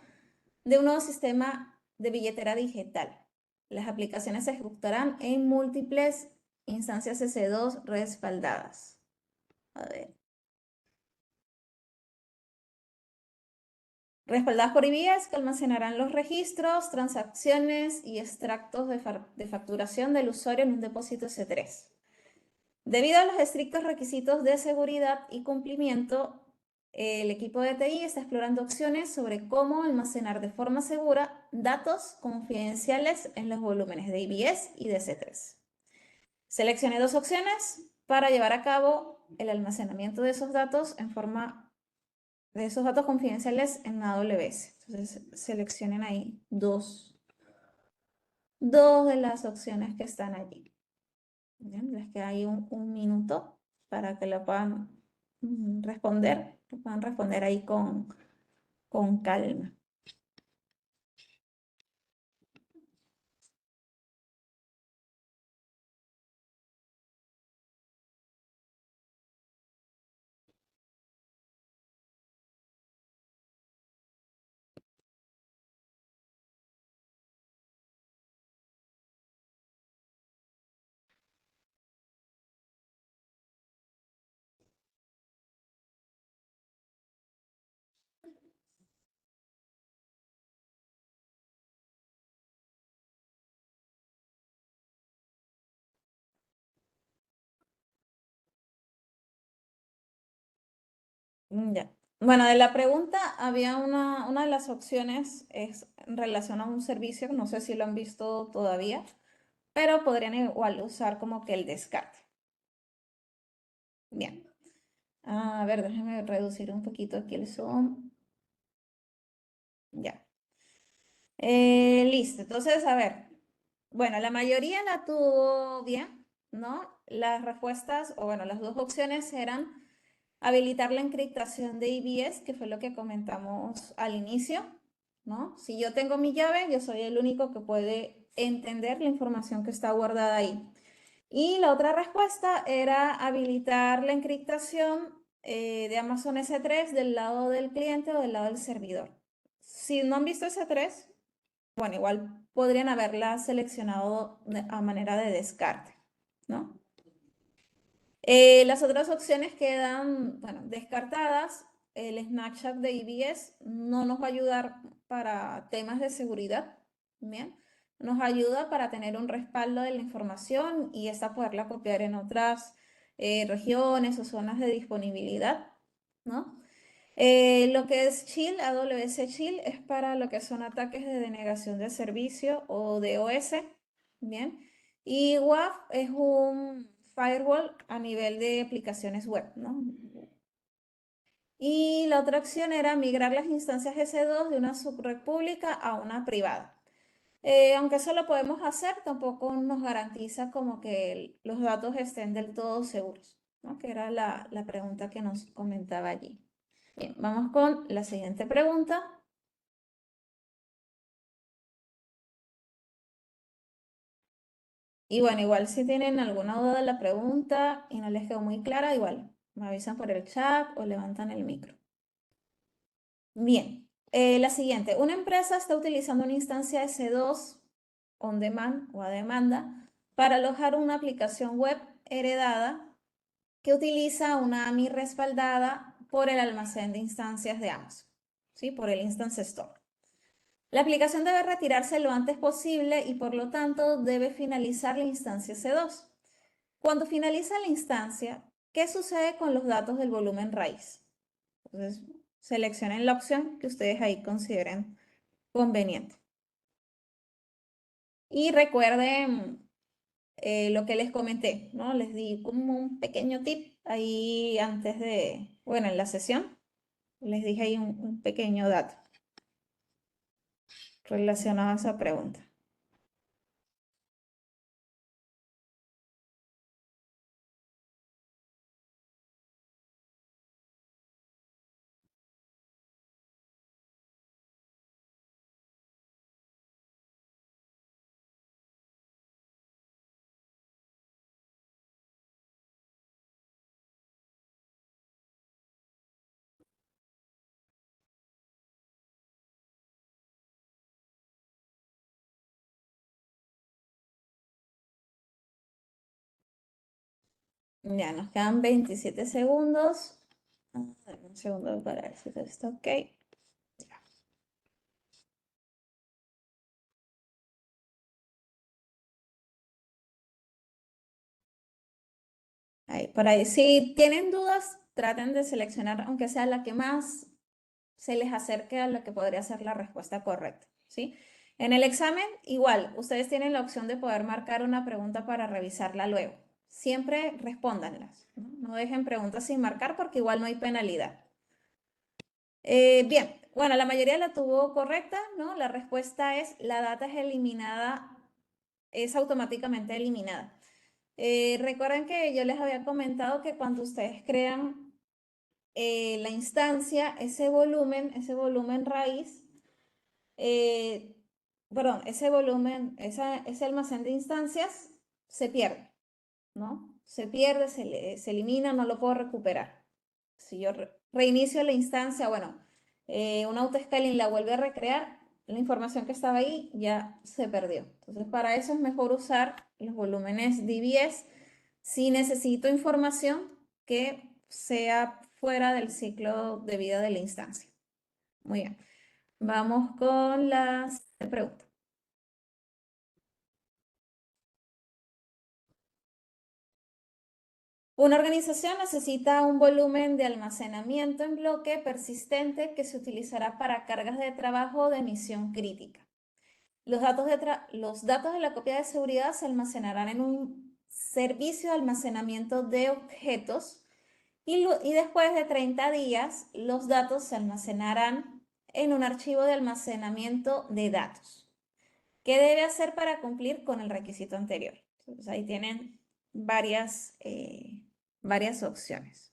de un nuevo sistema de billetera digital. Las aplicaciones se ejecutarán en múltiples instancias EC2 respaldadas. A ver. Respaldadas por IBS que almacenarán los registros, transacciones y extractos de facturación del usuario en un depósito C3. Debido a los estrictos requisitos de seguridad y cumplimiento, el equipo de TI está explorando opciones sobre cómo almacenar de forma segura datos confidenciales en los volúmenes de IBS y de C3. Seleccioné 2 opciones para llevar a cabo el almacenamiento de esos datos de esos datos confidenciales en AWS. Entonces seleccionen ahí dos de las opciones que están allí. Bien, les queda ahí un minuto para que lo puedan responder, lo puedan responder ahí con calma. Ya. Bueno, de la pregunta había una de las opciones es en relación a un servicio, no sé si lo han visto todavía, pero podrían igual usar como que el descarte. Bien. A ver, déjenme reducir un poquito aquí el zoom. Ya. Listo, entonces, a ver. Bueno, la mayoría la tuvo bien, ¿no? Las respuestas, o bueno, las dos opciones eran habilitar la encriptación de IBS, que fue lo que comentamos al inicio, ¿no? Si yo tengo mi llave, yo soy el único que puede entender la información que está guardada ahí. Y la otra respuesta era habilitar la encriptación de Amazon S3 del lado del cliente o del lado del servidor. Si no han visto S3, bueno, igual podrían haberla seleccionado a manera de descarte, ¿no? Las otras opciones quedan, bueno, descartadas. El Snapchat de EBS no nos va a ayudar para temas de seguridad, ¿bien? Nos ayuda para tener un respaldo de la información y esta poderla copiar en otras regiones o zonas de disponibilidad, ¿no? Lo que es Shield, AWS Shield, es para lo que son ataques de denegación de servicio o DOS, ¿bien? Y WAF es un firewall a nivel de aplicaciones web, ¿no? Y la otra opción era migrar las instancias S2 de una subred pública a una privada. Aunque eso lo podemos hacer, tampoco nos garantiza como que los datos estén del todo seguros, ¿no? Que era la pregunta que nos comentaba allí. Bien, vamos con la siguiente pregunta. Y bueno, igual si tienen alguna duda de la pregunta y no les quedó muy clara, igual me avisan por el chat o levantan el micro. Bien, la siguiente. Una empresa está utilizando una instancia S2 on demand o a demanda para alojar una aplicación web heredada que utiliza una AMI respaldada por el almacén de instancias de Amazon, ¿sí? Por el Instance Store. La aplicación debe retirarse lo antes posible y por lo tanto debe finalizar la instancia C2. Cuando finaliza la instancia, ¿qué sucede con los datos del volumen raíz? Entonces, seleccionen la opción que ustedes ahí consideren conveniente. Y recuerden lo que les comenté, ¿no? Les di como un pequeño tip ahí antes de, bueno, en la sesión, les dije ahí un pequeño dato relacionado a esa pregunta. Ya, nos quedan 27 segundos. Dame un segundo para ver si todo está ok. Ahí, por ahí. Si tienen dudas, traten de seleccionar, aunque sea la que más se les acerque a la que podría ser la respuesta correcta, ¿sí? En el examen, igual, ustedes tienen la opción de poder marcar una pregunta para revisarla luego. Siempre respóndanlas, ¿no? No dejen preguntas sin marcar porque igual no hay penalidad. Bien, bueno, la mayoría la tuvo correcta, ¿no? La respuesta es, la data es eliminada, es automáticamente eliminada. Recuerden que yo les había comentado que cuando ustedes crean la instancia, ese volumen raíz, perdón, ese volumen, ese almacén de instancias se pierde, ¿no? Se pierde, se elimina, no lo puedo recuperar. Si yo reinicio la instancia, bueno, un autoscaling la vuelve a recrear, la información que estaba ahí ya se perdió. Entonces, para eso es mejor usar los volúmenes DBS si necesito información que sea fuera del ciclo de vida de la instancia. Muy bien. Vamos con las preguntas. Una organización necesita un volumen de almacenamiento en bloque persistente que se utilizará para cargas de trabajo de misión crítica. Los datos de la copia de seguridad se almacenarán en un servicio de almacenamiento de objetos y después de 30 días los datos se almacenarán en un archivo de almacenamiento de datos. ¿Qué debe hacer para cumplir con el requisito anterior? Entonces ahí tienen varias opciones.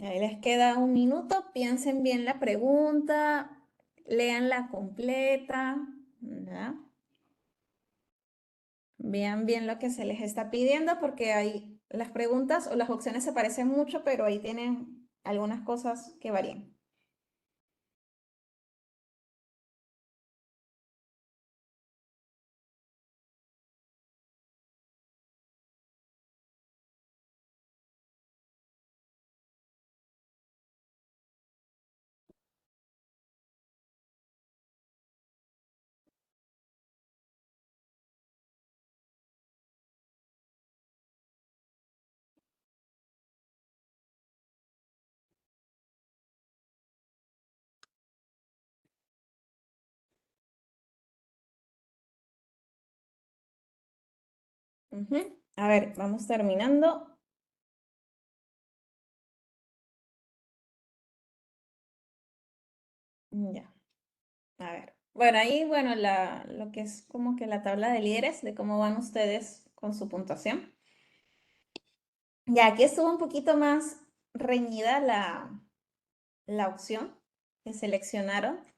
Ahí les queda un minuto, piensen bien la pregunta, léanla completa, ¿verdad? Vean bien lo que se les está pidiendo porque hay las preguntas o las opciones se parecen mucho, pero ahí tienen algunas cosas que varían. Ujú. A ver, vamos terminando. Ya, a ver. Bueno, ahí, bueno, lo que es como que la tabla de líderes, de cómo van ustedes con su puntuación. Ya, aquí estuvo un poquito más reñida la opción que seleccionaron.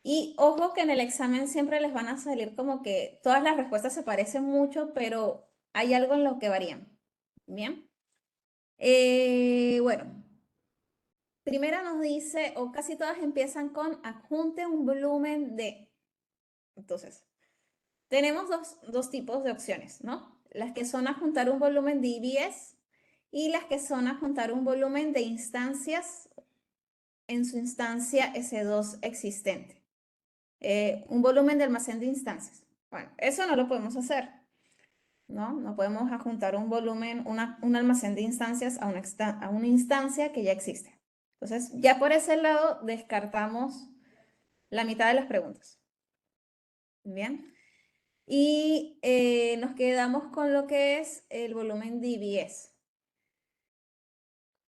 Y ojo que en el examen siempre les van a salir como que todas las respuestas se parecen mucho, pero hay algo en lo que varían. Bien. Bueno, primera nos dice, o casi todas empiezan con adjunte un volumen de. Entonces, tenemos dos tipos de opciones, ¿no? Las que son adjuntar un volumen de IBS y las que son adjuntar un volumen de instancias en su instancia S2 existente. Un volumen de almacén de instancias. Bueno, eso no lo podemos hacer, ¿no? No podemos adjuntar un volumen, un almacén de instancias a una instancia que ya existe. Entonces, ya por ese lado descartamos la mitad de las preguntas. Bien. Y nos quedamos con lo que es el volumen DBS.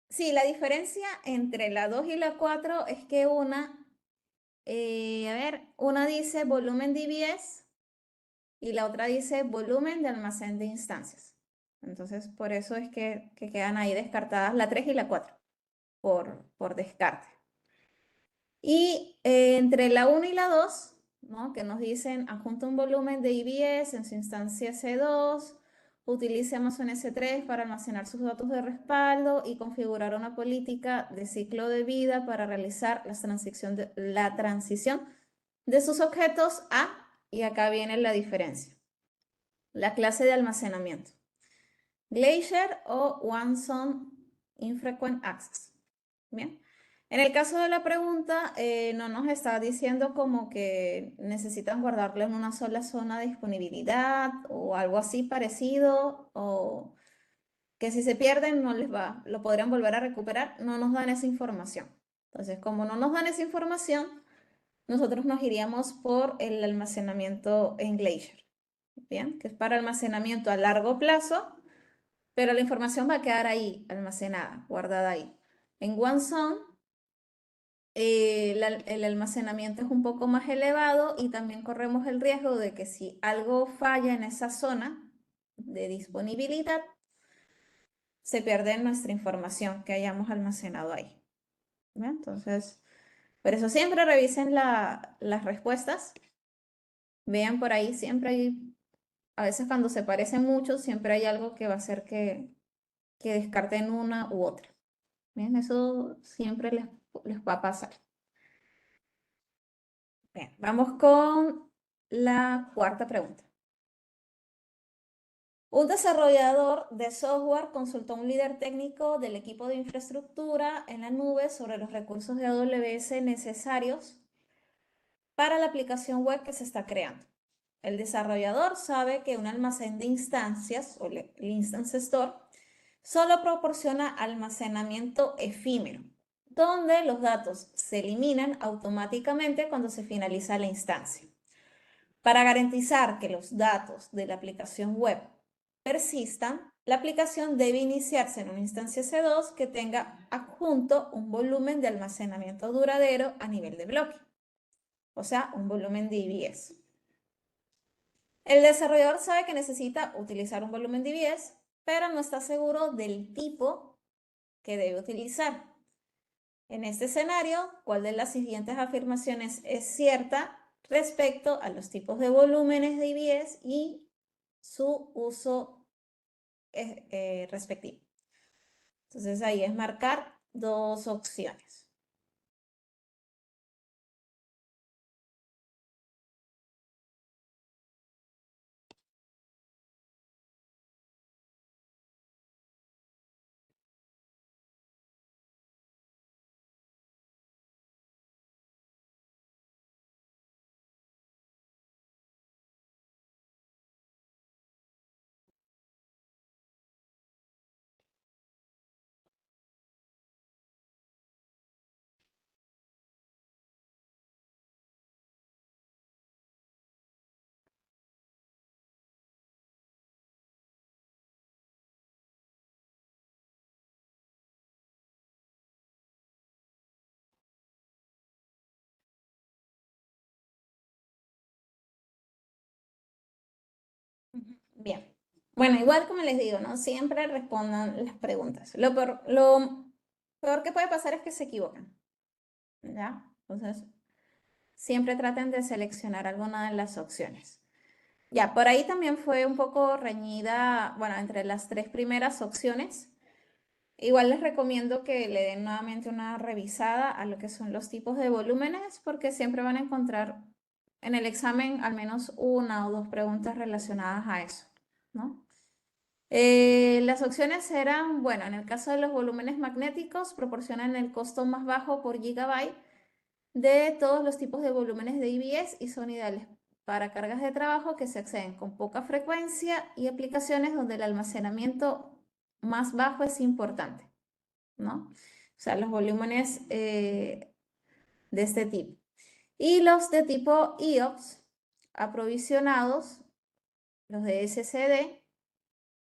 Sí, la diferencia entre la 2 y la 4 es que una dice volumen DBS y la otra dice volumen de almacén de instancias. Entonces, por eso es que quedan ahí descartadas la 3 y la 4 por descarte. Y entre la 1 y la 2, ¿no? Que nos dicen adjunta un volumen de IBS en su instancia S2, utilice Amazon S3 para almacenar sus datos de respaldo y configurar una política de ciclo de vida para realizar la transición de sus objetos a, y acá viene la diferencia, la clase de almacenamiento. Glacier o OneZone Infrequent Access. Bien. En el caso de la pregunta, no nos está diciendo como que necesitan guardarlo en una sola zona de disponibilidad o algo así parecido, o que si se pierden no les va, lo podrían volver a recuperar, no nos dan esa información. Entonces, como no nos dan esa información, nosotros nos iríamos por el almacenamiento en Glacier, ¿bien? Que es para almacenamiento a largo plazo, pero la información va a quedar ahí, almacenada, guardada ahí. En OneZone, el almacenamiento es un poco más elevado y también corremos el riesgo de que si algo falla en esa zona de disponibilidad, se pierde nuestra información que hayamos almacenado ahí. ¿Ve? Entonces, por eso siempre revisen las respuestas. Vean por ahí, siempre hay, a veces cuando se parecen mucho, siempre hay algo que va a hacer que descarten una u otra. Bien, eso siempre les va a pasar. Bien, vamos con la cuarta pregunta. Un desarrollador de software consultó a un líder técnico del equipo de infraestructura en la nube sobre los recursos de AWS necesarios para la aplicación web que se está creando. El desarrollador sabe que un almacén de instancias o el Instance Store solo proporciona almacenamiento efímero, donde los datos se eliminan automáticamente cuando se finaliza la instancia. Para garantizar que los datos de la aplicación web persistan, la aplicación debe iniciarse en una instancia C2 que tenga adjunto un volumen de almacenamiento duradero a nivel de bloque, o sea, un volumen de IBS. El desarrollador sabe que necesita utilizar un volumen de IBS, pero no está seguro del tipo que debe utilizar. En este escenario, ¿cuál de las siguientes afirmaciones es cierta respecto a los tipos de volúmenes de IBS y su uso respectivo? Entonces ahí es marcar dos opciones. Bien. Bueno, igual como les digo, ¿no? Siempre respondan las preguntas. Lo peor que puede pasar es que se equivocan, ¿ya? Entonces, siempre traten de seleccionar alguna de las opciones. Ya, por ahí también fue un poco reñida, bueno, entre las tres primeras opciones. Igual les recomiendo que le den nuevamente una revisada a lo que son los tipos de volúmenes, porque siempre van a encontrar en el examen al menos una o dos preguntas relacionadas a eso, ¿no? Las opciones eran, bueno, en el caso de los volúmenes magnéticos, proporcionan el costo más bajo por gigabyte de todos los tipos de volúmenes de IBS y son ideales para cargas de trabajo que se acceden con poca frecuencia y aplicaciones donde el almacenamiento más bajo es importante, ¿no? O sea, los volúmenes de este tipo. Y los de tipo IOPS aprovisionados, los de SSD,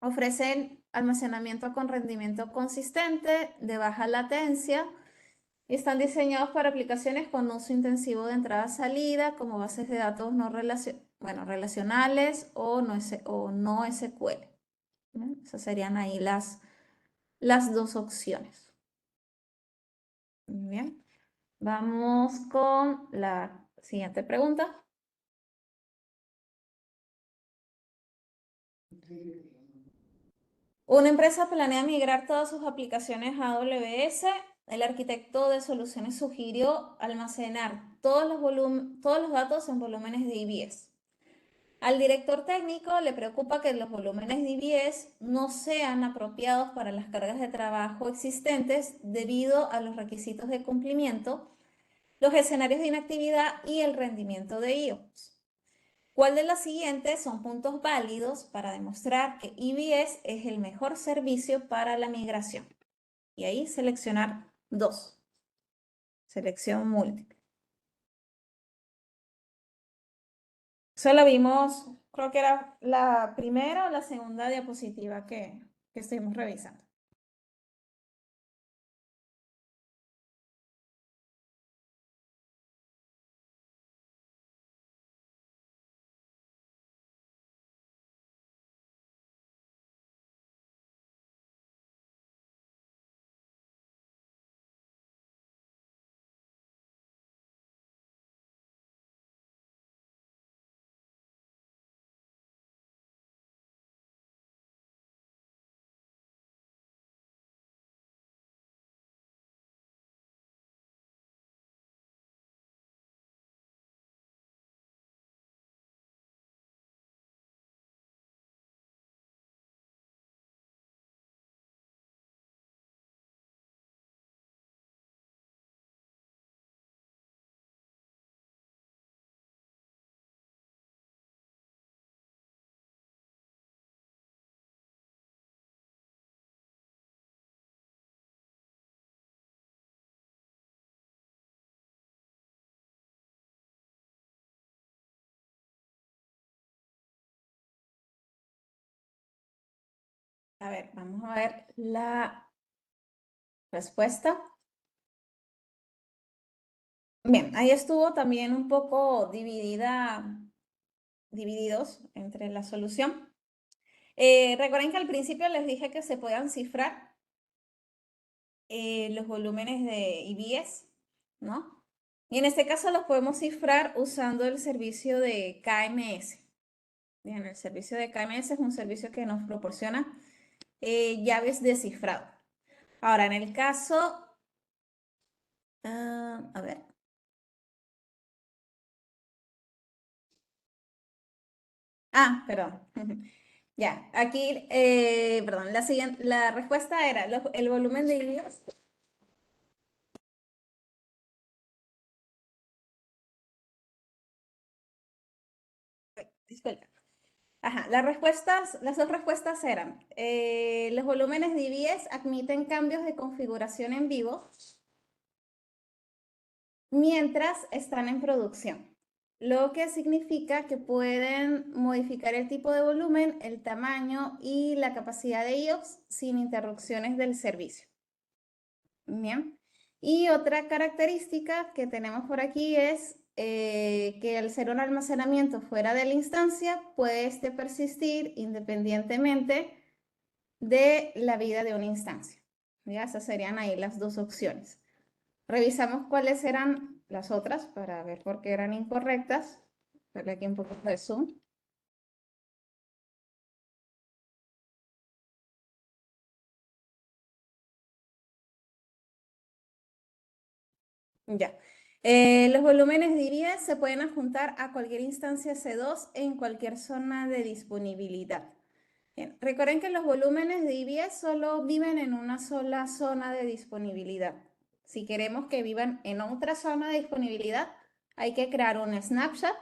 ofrecen almacenamiento con rendimiento consistente, de baja latencia, y están diseñados para aplicaciones con uso intensivo de entrada-salida, como bases de datos relacionales o no SQL. ¿No? Esas serían ahí las dos opciones. Muy bien. Vamos con la siguiente pregunta. Una empresa planea migrar todas sus aplicaciones a AWS. El arquitecto de soluciones sugirió almacenar todos los datos en volúmenes de IBS. Al director técnico le preocupa que los volúmenes de IBS no sean apropiados para las cargas de trabajo existentes debido a los requisitos de cumplimiento, los escenarios de inactividad y el rendimiento de IOPS. ¿Cuál de las siguientes son puntos válidos para demostrar que IBS es el mejor servicio para la migración? Y ahí seleccionar dos. Selección múltiple. Solo vimos, creo que era la primera o la segunda diapositiva que estuvimos revisando. A ver, vamos a ver la respuesta. Bien, ahí estuvo también un poco divididos entre la solución. Recuerden que al principio les dije que se puedan cifrar los volúmenes de IBS, ¿no? Y en este caso los podemos cifrar usando el servicio de KMS. Bien, el servicio de KMS es un servicio que nos proporciona llaves de cifrado. Ahora, en el caso, a ver. Ah, perdón. Ya, aquí, perdón, la respuesta era el volumen de IBS. Disculpa. Ajá, las dos respuestas eran, los volúmenes de IBS admiten cambios de configuración en vivo mientras están en producción, lo que significa que pueden modificar el tipo de volumen, el tamaño y la capacidad de IOPS sin interrupciones del servicio. Bien. Y otra característica que tenemos por aquí es que al ser un almacenamiento fuera de la instancia, puede persistir independientemente de la vida de una instancia. ¿Ya? Esas serían ahí las dos opciones. Revisamos cuáles eran las otras para ver por qué eran incorrectas. Darle aquí un poco de zoom. Ya. Los volúmenes de IBS se pueden adjuntar a cualquier instancia C2 en cualquier zona de disponibilidad. Bien, recuerden que los volúmenes de IBS solo viven en una sola zona de disponibilidad. Si queremos que vivan en otra zona de disponibilidad, hay que crear un snapshot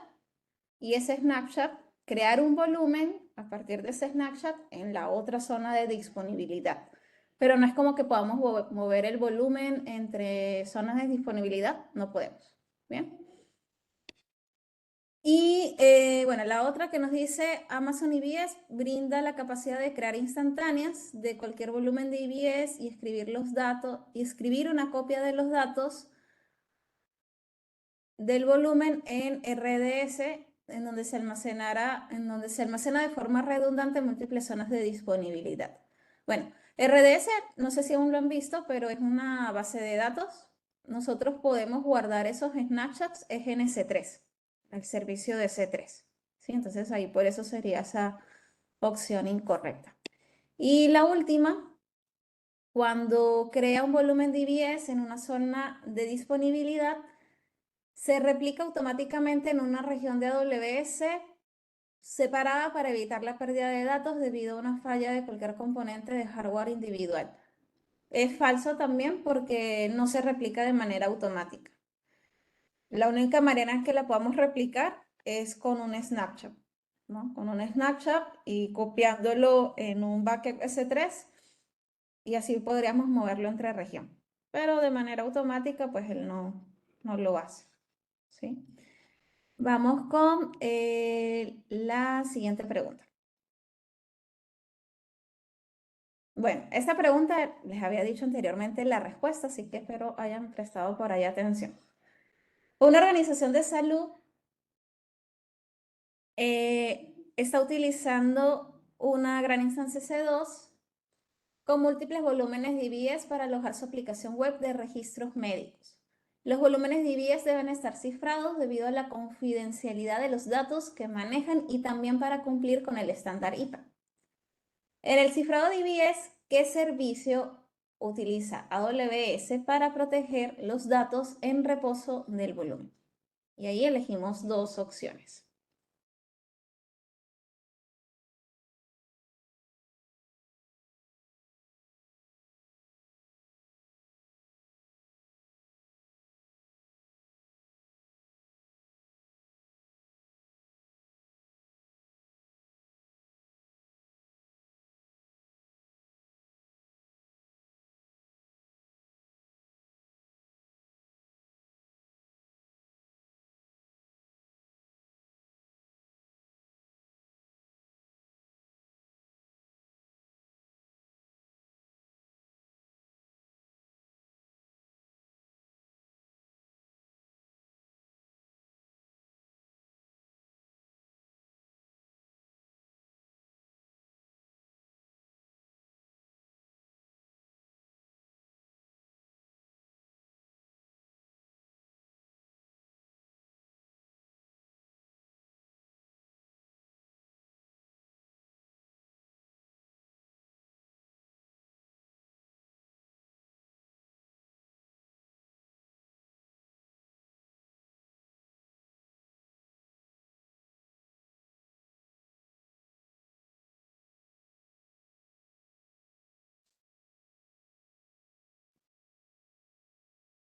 y ese snapshot crear un volumen a partir de ese snapshot en la otra zona de disponibilidad. Pero no es como que podamos mover el volumen entre zonas de disponibilidad, no podemos. Bien. Y bueno, la otra que nos dice Amazon EBS brinda la capacidad de crear instantáneas de cualquier volumen de EBS y escribir los datos y escribir una copia de los datos del volumen en RDS, en donde se almacena de forma redundante en múltiples zonas de disponibilidad. Bueno, RDS, no sé si aún lo han visto, pero es una base de datos. Nosotros podemos guardar esos snapshots en S3, el servicio de C3. ¿Sí? Entonces ahí por eso sería esa opción incorrecta. Y la última, cuando crea un volumen de IBS en una zona de disponibilidad, se replica automáticamente en una región de AWS separada para evitar la pérdida de datos debido a una falla de cualquier componente de hardware individual. Es falso también porque no se replica de manera automática. La única manera en que la podamos replicar es con un snapshot, ¿no? Con un snapshot y copiándolo en un bucket S3 y así podríamos moverlo entre región. Pero de manera automática, pues él no lo hace, ¿sí? Vamos con la siguiente pregunta. Bueno, esta pregunta les había dicho anteriormente la respuesta, así que espero hayan prestado por ahí atención. Una organización de salud está utilizando una gran instancia C2 con múltiples volúmenes de IBS para alojar su aplicación web de registros médicos. Los volúmenes de IBS deben estar cifrados debido a la confidencialidad de los datos que manejan y también para cumplir con el estándar IPA. En el cifrado de IBS, ¿qué servicio utiliza AWS para proteger los datos en reposo del volumen? Y ahí elegimos dos opciones.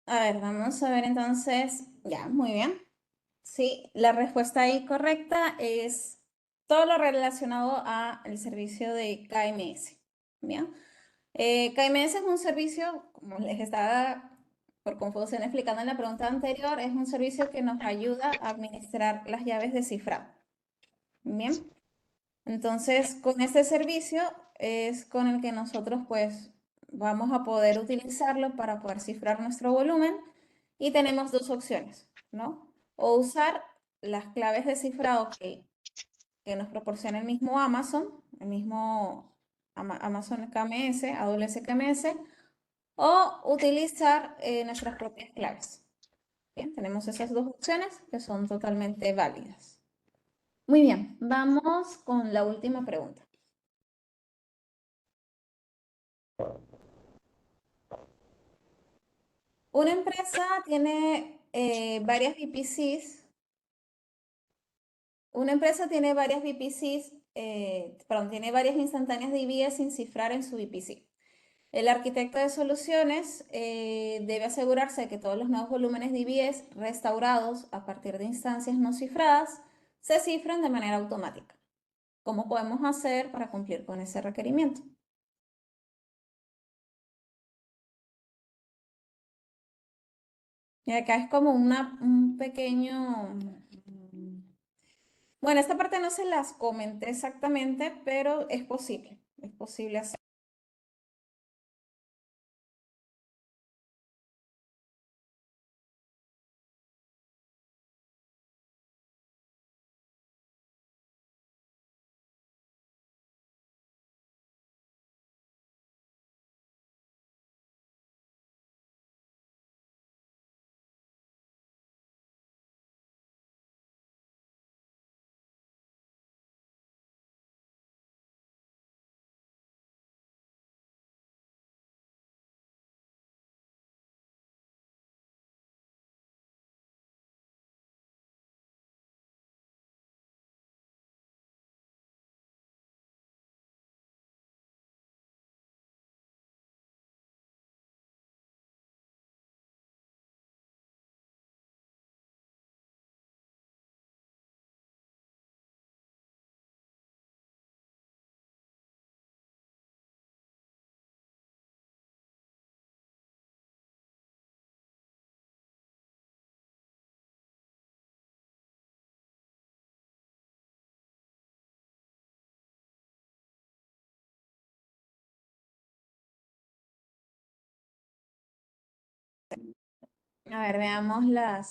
A ver, vamos a ver entonces. Ya, muy bien. Sí, la respuesta ahí correcta es todo lo relacionado al servicio de KMS. Bien. KMS es un servicio, como les estaba por confusión explicando en la pregunta anterior, es un servicio que nos ayuda a administrar las llaves de cifrado. Bien. Entonces, con este servicio es con el que nosotros pues vamos a poder utilizarlo para poder cifrar nuestro volumen y tenemos dos opciones, ¿no? O usar las claves de cifrado que nos proporciona el mismo Amazon, el mismo Amazon KMS, AWS KMS, o utilizar nuestras propias claves. Bien, tenemos esas dos opciones que son totalmente válidas. Muy bien, vamos con la última pregunta. Una empresa tiene varias VPCs. Una empresa tiene varias VPCs, perdón, tiene varias instantáneas de IBS sin cifrar en su VPC. El arquitecto de soluciones debe asegurarse de que todos los nuevos volúmenes de IBS restaurados a partir de instancias no cifradas se cifran de manera automática. ¿Cómo podemos hacer para cumplir con ese requerimiento? Y acá es como un pequeño... Bueno, esta parte no se las comenté exactamente, pero es posible hacer. A ver, veamos la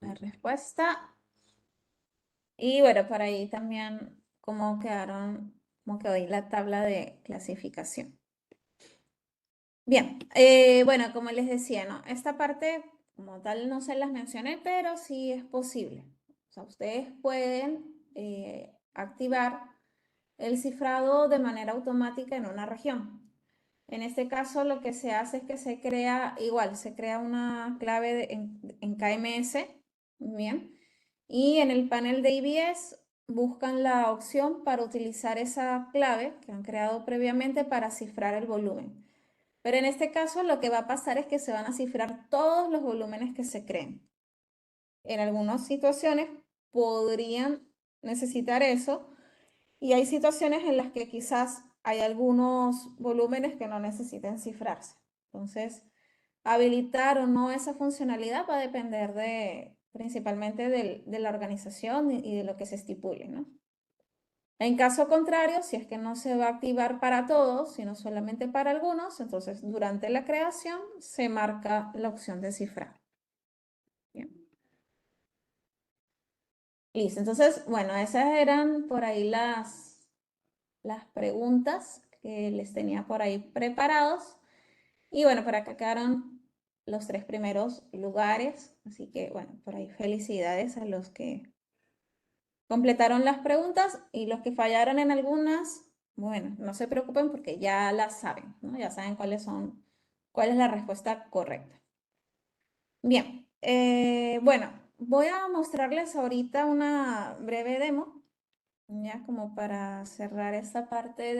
respuesta. Y bueno, por ahí también cómo quedaron, cómo quedó ahí la tabla de clasificación. Bien, bueno, como les decía, ¿no? Esta parte como tal no se las mencioné, pero sí es posible. O sea, ustedes pueden activar el cifrado de manera automática en una región. En este caso, lo que se hace es que se crea, igual, se crea una clave en KMS, bien, y en el panel de IBS buscan la opción para utilizar esa clave que han creado previamente para cifrar el volumen. Pero en este caso, lo que va a pasar es que se van a cifrar todos los volúmenes que se creen. En algunas situaciones podrían necesitar eso, y hay situaciones en las que quizás hay algunos volúmenes que no necesiten cifrarse. Entonces, habilitar o no esa funcionalidad va a depender principalmente de la organización y de lo que se estipule, ¿no? En caso contrario, si es que no se va a activar para todos, sino solamente para algunos, entonces durante la creación se marca la opción de cifrar. Bien. Listo. Entonces, bueno, esas eran por ahí las preguntas que les tenía por ahí preparados. Y bueno, por acá quedaron los tres primeros lugares. Así que bueno, por ahí felicidades a los que completaron las preguntas y los que fallaron en algunas, bueno, no se preocupen porque ya las saben, ¿no? Ya saben cuál es la respuesta correcta. Bien, bueno, voy a mostrarles ahorita una breve demo, ya como para cerrar esta parte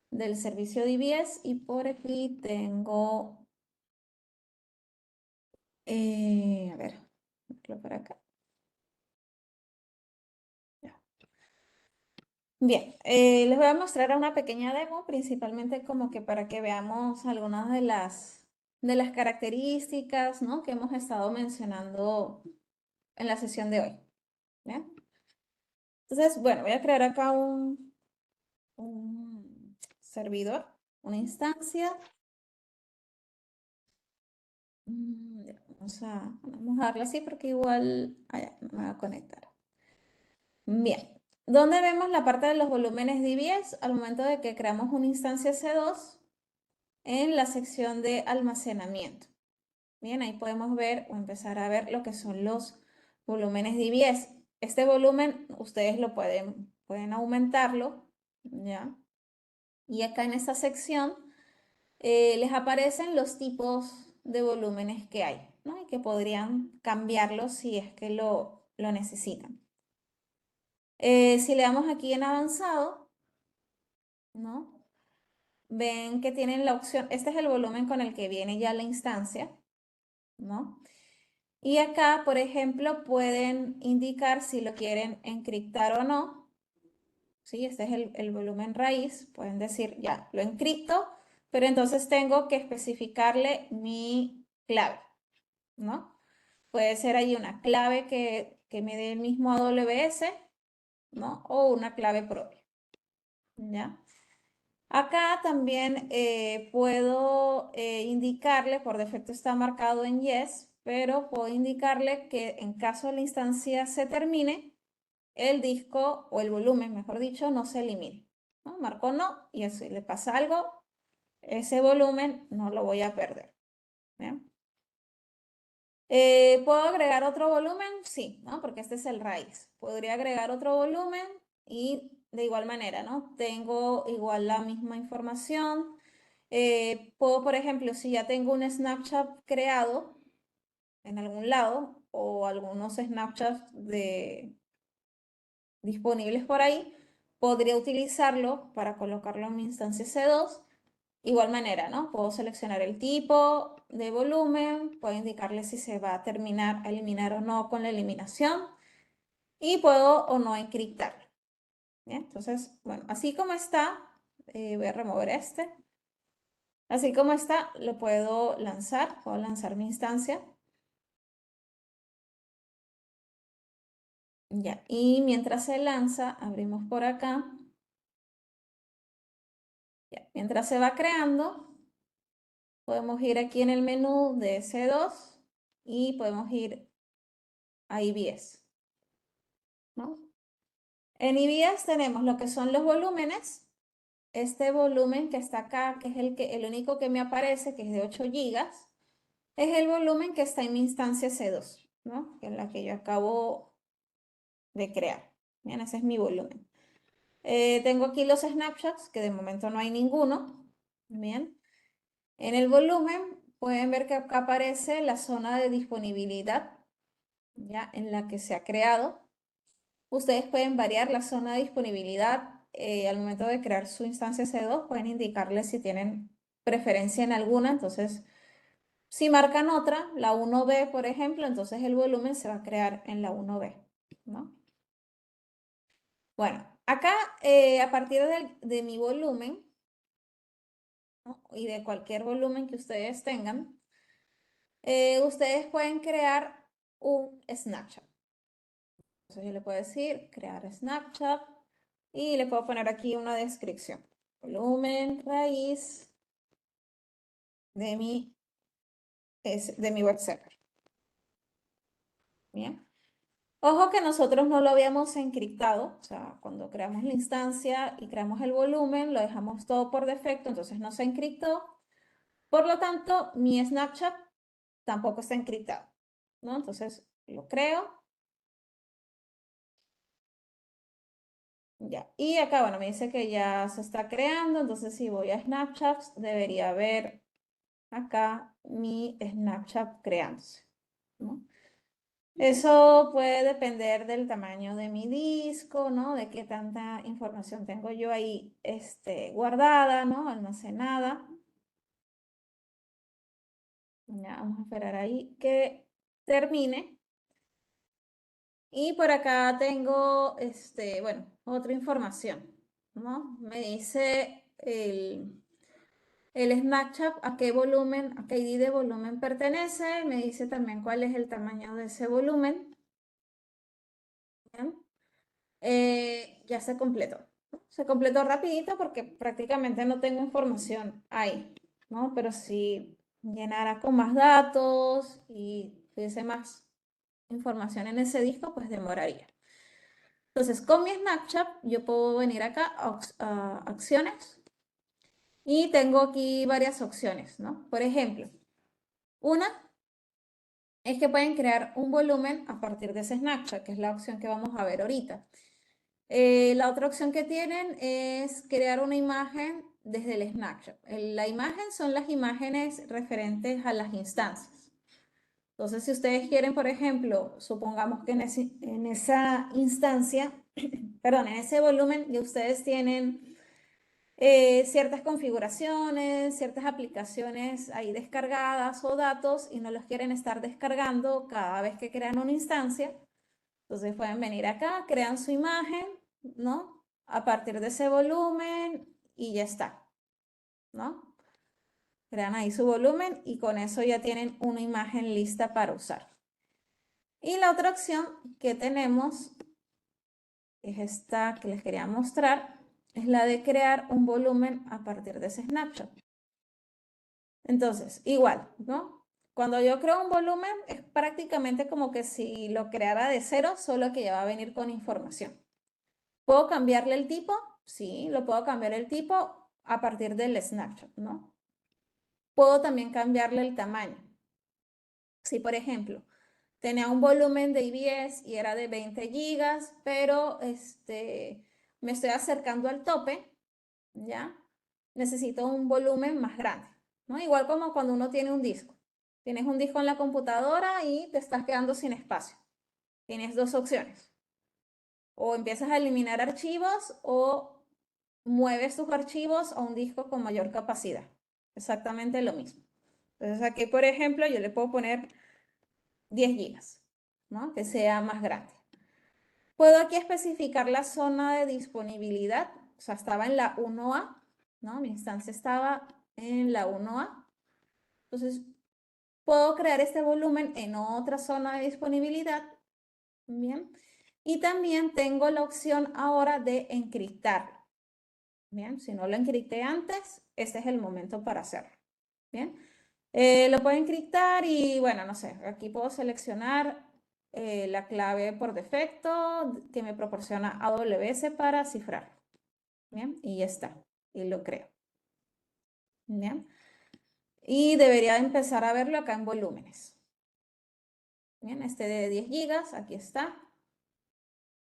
del servicio de IBS y por aquí tengo A ver, por acá. Ya. Bien, les voy a mostrar una pequeña demo, principalmente como que para que veamos algunas de las características, ¿no?, que hemos estado mencionando en la sesión de hoy. ¿Bien? Entonces, bueno, voy a crear acá un servidor, una instancia. Ya, vamos a darle así porque igual me va a conectar. Bien, ¿dónde vemos la parte de los volúmenes DBS? Al momento de que creamos una instancia C2 en la sección de almacenamiento. Bien, ahí podemos ver o empezar a ver lo que son los volúmenes DBS. Este volumen ustedes lo pueden aumentarlo, ¿ya? Y acá en esta sección les aparecen los tipos de volúmenes que hay, ¿no? Y que podrían cambiarlos si es que lo necesitan. Si le damos aquí en avanzado, ¿no? Ven que tienen la opción, este es el volumen con el que viene ya la instancia, ¿no? Y acá, por ejemplo, pueden indicar si lo quieren encriptar o no. ¿Sí? Este es el volumen raíz. Pueden decir, ya, lo encripto, pero entonces tengo que especificarle mi clave, ¿no? Puede ser ahí una clave que me dé el mismo AWS, ¿no? O una clave propia, ¿ya? Acá también puedo indicarle, por defecto está marcado en yes, pero puedo indicarle que en caso la instancia se termine, el disco o el volumen, mejor dicho, no se elimine, ¿no? Marco no y si le pasa algo, ese volumen no lo voy a perder. ¿Bien? ¿Puedo agregar otro volumen? Sí, ¿no? Porque este es el raíz. Podría agregar otro volumen y de igual manera, ¿no? Tengo igual la misma información. Puedo, por ejemplo, si ya tengo un Snapchat creado en algún lado o algunos Snapchats disponibles por ahí, podría utilizarlo para colocarlo en mi instancia C2. Igual manera, ¿no? Puedo seleccionar el tipo de volumen, puedo indicarle si se va a terminar, a eliminar o no con la eliminación y puedo o no encriptarlo. ¿Bien? Entonces, bueno, así como está, voy a remover este. Así como está, lo puedo lanzar mi instancia. Ya, y mientras se lanza, abrimos por acá. Ya, mientras se va creando, podemos ir aquí en el menú de S2 y podemos ir a IBS, ¿no? En IBS tenemos lo que son los volúmenes. Este volumen que está acá, que es el único que me aparece, que es de 8 gigas, es el volumen que está en mi instancia C2, ¿no? Que es la que yo acabo de crear. Bien, ese es mi volumen. Tengo aquí los snapshots, que de momento no hay ninguno. Bien. En el volumen pueden ver que acá aparece la zona de disponibilidad, ya en la que se ha creado. Ustedes pueden variar la zona de disponibilidad al momento de crear su instancia C2, pueden indicarle si tienen preferencia en alguna. Entonces, si marcan otra, la 1B, por ejemplo, entonces el volumen se va a crear en la 1B, ¿no? Bueno, acá a partir de mi volumen, ¿no?, y de cualquier volumen que ustedes tengan, ustedes pueden crear un Snapchat. Entonces yo le puedo decir crear Snapchat y le puedo poner aquí una descripción. Volumen raíz de mi web server. Bien. Ojo que nosotros no lo habíamos encriptado, o sea, cuando creamos la instancia y creamos el volumen, lo dejamos todo por defecto, entonces no se encriptó. Por lo tanto, mi Snapchat tampoco está encriptado, ¿no? Entonces lo creo. Ya. Y acá, bueno, me dice que ya se está creando, entonces si voy a Snapchat, debería ver acá mi Snapchat creándose, ¿no? Eso puede depender del tamaño de mi disco, ¿no? De qué tanta información tengo yo ahí guardada, ¿no? Almacenada. Ya, vamos a esperar ahí que termine. Y por acá tengo, bueno, otra información, ¿no? Me dice el Snapchat a qué volumen, a qué ID de volumen pertenece. Me dice también cuál es el tamaño de ese volumen. ¿Bien? Ya se completó. Se completó rapidito porque prácticamente no tengo información ahí, ¿no? Pero si llenara con más datos y tuviese más información en ese disco, pues demoraría. Entonces, con mi Snapchat, yo puedo venir acá a acciones y tengo aquí varias opciones, ¿no? Por ejemplo, una es que pueden crear un volumen a partir de ese Snapchat, que es la opción que vamos a ver ahorita. La otra opción que tienen es crear una imagen desde el Snapchat. La imagen son las imágenes referentes a las instancias. Entonces, si ustedes quieren, por ejemplo, supongamos que en esa instancia, perdón, en ese volumen ya ustedes tienen ciertas configuraciones, ciertas aplicaciones ahí descargadas o datos y no los quieren estar descargando cada vez que crean una instancia. Entonces pueden venir acá, crean su imagen, ¿no? A partir de ese volumen y ya está, ¿no? Crean ahí su volumen y con eso ya tienen una imagen lista para usar. Y la otra opción que tenemos es esta que les quería mostrar, es la de crear un volumen a partir de ese snapshot. Entonces, igual, ¿no? Cuando yo creo un volumen es prácticamente como que si lo creara de cero, solo que ya va a venir con información. ¿Puedo cambiarle el tipo? Sí, lo puedo cambiar el tipo a partir del snapshot, ¿no? Puedo también cambiarle el tamaño. Si, por ejemplo, tenía un volumen de IBS y era de 20 gigas, pero me estoy acercando al tope, ¿ya? Necesito un volumen más grande, ¿no? Igual como cuando uno tiene un disco. Tienes un disco en la computadora y te estás quedando sin espacio. Tienes dos opciones. O empiezas a eliminar archivos o mueves tus archivos a un disco con mayor capacidad. Exactamente lo mismo. Entonces aquí, por ejemplo, yo le puedo poner 10 gigas, ¿no? Que sea más grande. Puedo aquí especificar la zona de disponibilidad. O sea, estaba en la 1A, ¿no? Mi instancia estaba en la 1A. Entonces, puedo crear este volumen en otra zona de disponibilidad. Bien. Y también tengo la opción ahora de encriptarlo. Bien, si no lo encripté antes, este es el momento para hacerlo. Bien, lo puedo encriptar y bueno, no sé, aquí puedo seleccionar la clave por defecto que me proporciona AWS para cifrar. Bien, y ya está, y lo creo. Bien, y debería empezar a verlo acá en volúmenes. Bien, este de 10 gigas, aquí está.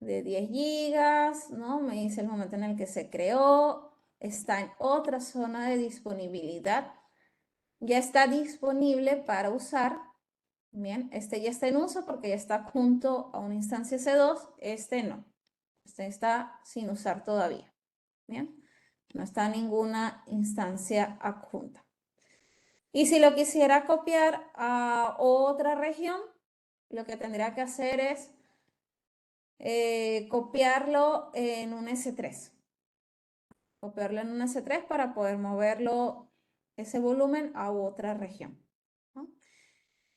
De 10 gigas, ¿no? Me dice el momento en el que se creó. Está en otra zona de disponibilidad. Ya está disponible para usar. Bien, este ya está en uso porque ya está junto a una instancia C2. Este no. Este está sin usar todavía. Bien, no está ninguna instancia adjunta. Y si lo quisiera copiar a otra región, lo que tendría que hacer es copiarlo en un S3. Copiarlo en un S3 para poder moverlo ese volumen a otra región, ¿no?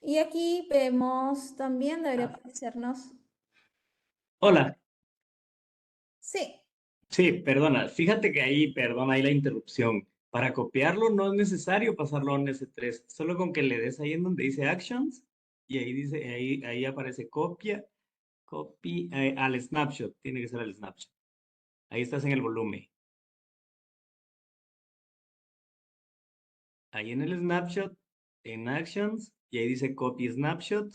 Y aquí vemos también, debería aparecernos. Hola, Sí, sí, perdona, fíjate que ahí, perdona ahí la interrupción. Para copiarlo no es necesario pasarlo a un S3, solo con que le des ahí en donde dice Actions y ahí dice, ahí aparece copia, copy al snapshot, tiene que ser al snapshot. Ahí estás en el volumen. Ahí en el snapshot, en Actions, y ahí dice copy snapshot,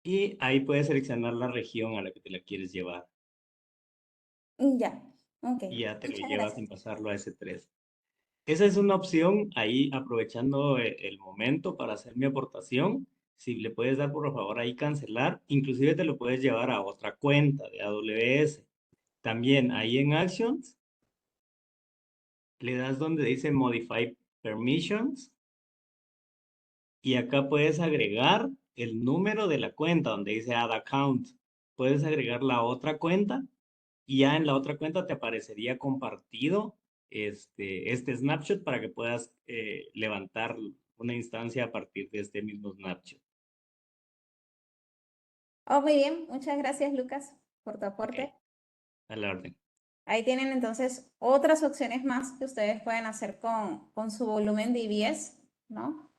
y ahí puedes seleccionar la región a la que te la quieres llevar, ya. Ok, y ya te lo muchas llevas gracias. sin pasarlo a S3. Esa es una opción, ahí aprovechando el momento para hacer mi aportación. Si le puedes dar por favor ahí cancelar, inclusive te lo puedes llevar a otra cuenta de AWS. También ahí en Actions le das donde dice Modify Permissions y acá puedes agregar el número de la cuenta donde dice Add Account. Puedes agregar la otra cuenta y ya en la otra cuenta te aparecería compartido este snapshot para que puedas levantar una instancia a partir de este mismo snapshot. Oh, muy bien, muchas gracias, Lucas, por tu Ok, aporte. a la orden. Ahí tienen entonces otras opciones más que ustedes pueden hacer con su volumen de IBS, ¿no?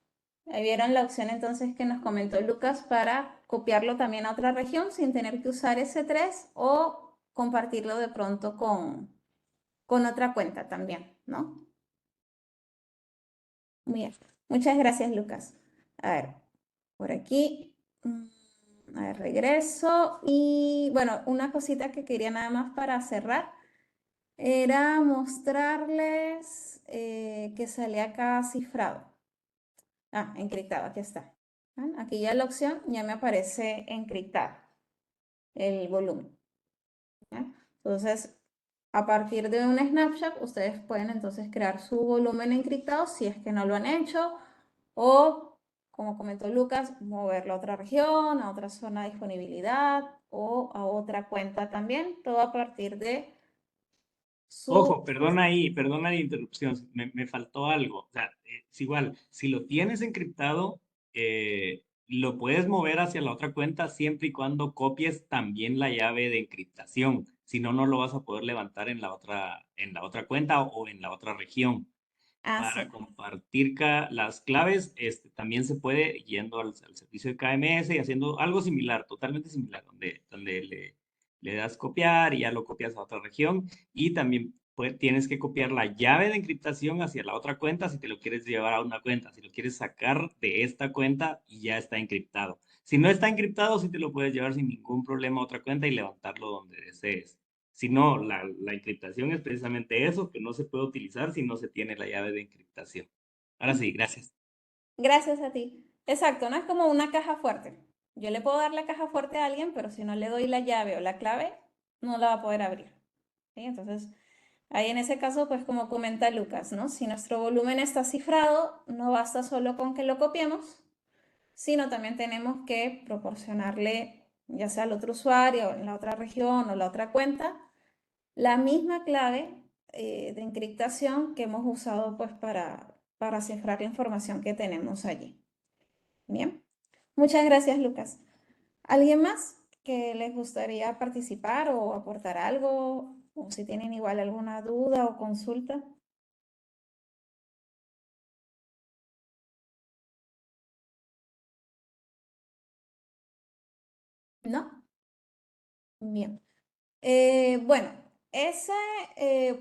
Ahí vieron la opción entonces que nos comentó Lucas para copiarlo también a otra región sin tener que usar S3 o compartirlo de pronto con otra cuenta también, ¿no? Muy bien. Muchas gracias, Lucas. A ver, por aquí. A ver, regreso. Y bueno, una cosita que quería nada más para cerrar era mostrarles que salía acá cifrado. Ah, encriptado, aquí está. ¿Ven? Aquí ya la opción ya me aparece encriptado el volumen. ¿Ya? Entonces, a partir de un snapshot, ustedes pueden entonces crear su volumen encriptado si es que no lo han hecho o, como comentó Lucas, moverlo a otra región, a otra zona de disponibilidad o a otra cuenta también, todo a partir de su... Ojo, perdona la interrupción, me faltó algo. O sea, es igual, si lo tienes encriptado, lo puedes mover hacia la otra cuenta siempre y cuando copies también la llave de encriptación. Si no, no lo vas a poder levantar en la otra cuenta o en la otra región. Ah, Para sí. compartir las claves, también se puede yendo al servicio de KMS y haciendo algo similar, totalmente similar, donde le das copiar y ya lo copias a otra región y también tienes que copiar la llave de encriptación hacia la otra cuenta si te lo quieres llevar a una cuenta, si lo quieres sacar de esta cuenta y ya está encriptado. Si no está encriptado, sí te lo puedes llevar sin ningún problema a otra cuenta y levantarlo donde desees. Si no, la encriptación es precisamente eso, que no se puede utilizar si no se tiene la llave de encriptación. Ahora sí, gracias. Gracias a ti. Exacto, no es como una caja fuerte. Yo le puedo dar la caja fuerte a alguien, pero si no le doy la llave o la clave, no la va a poder abrir. ¿Sí? Entonces, ahí en ese caso, pues como comenta Lucas, ¿no? Si nuestro volumen está cifrado, no basta solo con que lo copiemos, sino también tenemos que proporcionarle, ya sea al otro usuario, en la otra región o la otra cuenta, la misma clave de encriptación que hemos usado pues para cifrar la información que tenemos allí. Bien, muchas gracias, Lucas. ¿Alguien más que les gustaría participar o aportar algo? O si tienen igual alguna duda o consulta. ¿No? Bien. Bueno, ese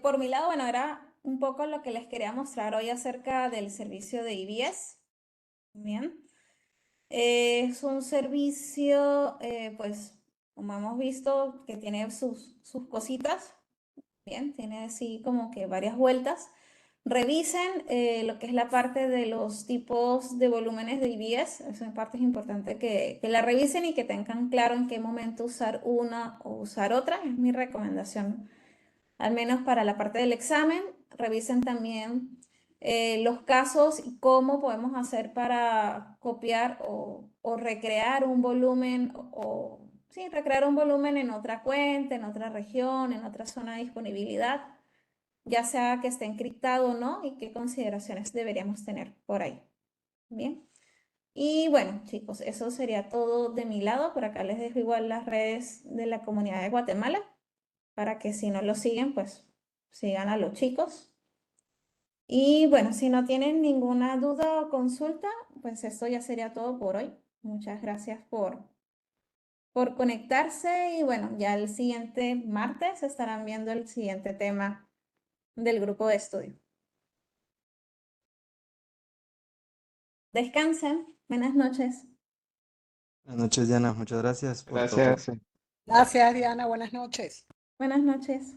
por mi lado, bueno, era un poco lo que les quería mostrar hoy acerca del servicio de IBS. Bien. Es un servicio, pues, como hemos visto, que tiene sus cositas. Bien, tiene así como que varias vueltas. Revisen lo que es la parte de los tipos de volúmenes de IBS. Esa parte es importante que la revisen y que tengan claro en qué momento usar una o usar otra. Es mi recomendación, al menos para la parte del examen. Revisen también los casos y cómo podemos hacer para copiar o recrear un volumen o sí, recrear un volumen en otra cuenta, en otra región, en otra zona de disponibilidad, ya sea que esté encriptado o no, y qué consideraciones deberíamos tener por ahí. Bien. Y bueno, chicos, eso sería todo de mi lado. Por acá les dejo igual las redes de la comunidad de Guatemala para que si no lo siguen, pues sigan a los chicos. Y bueno, si no tienen ninguna duda o consulta, pues esto ya sería todo por hoy. Muchas gracias por conectarse y bueno, ya el siguiente martes estarán viendo el siguiente tema del grupo de estudio. Descansen. Buenas noches. Buenas noches, Diana. Muchas gracias por todo. Gracias. Gracias, Diana. Buenas noches. Buenas noches.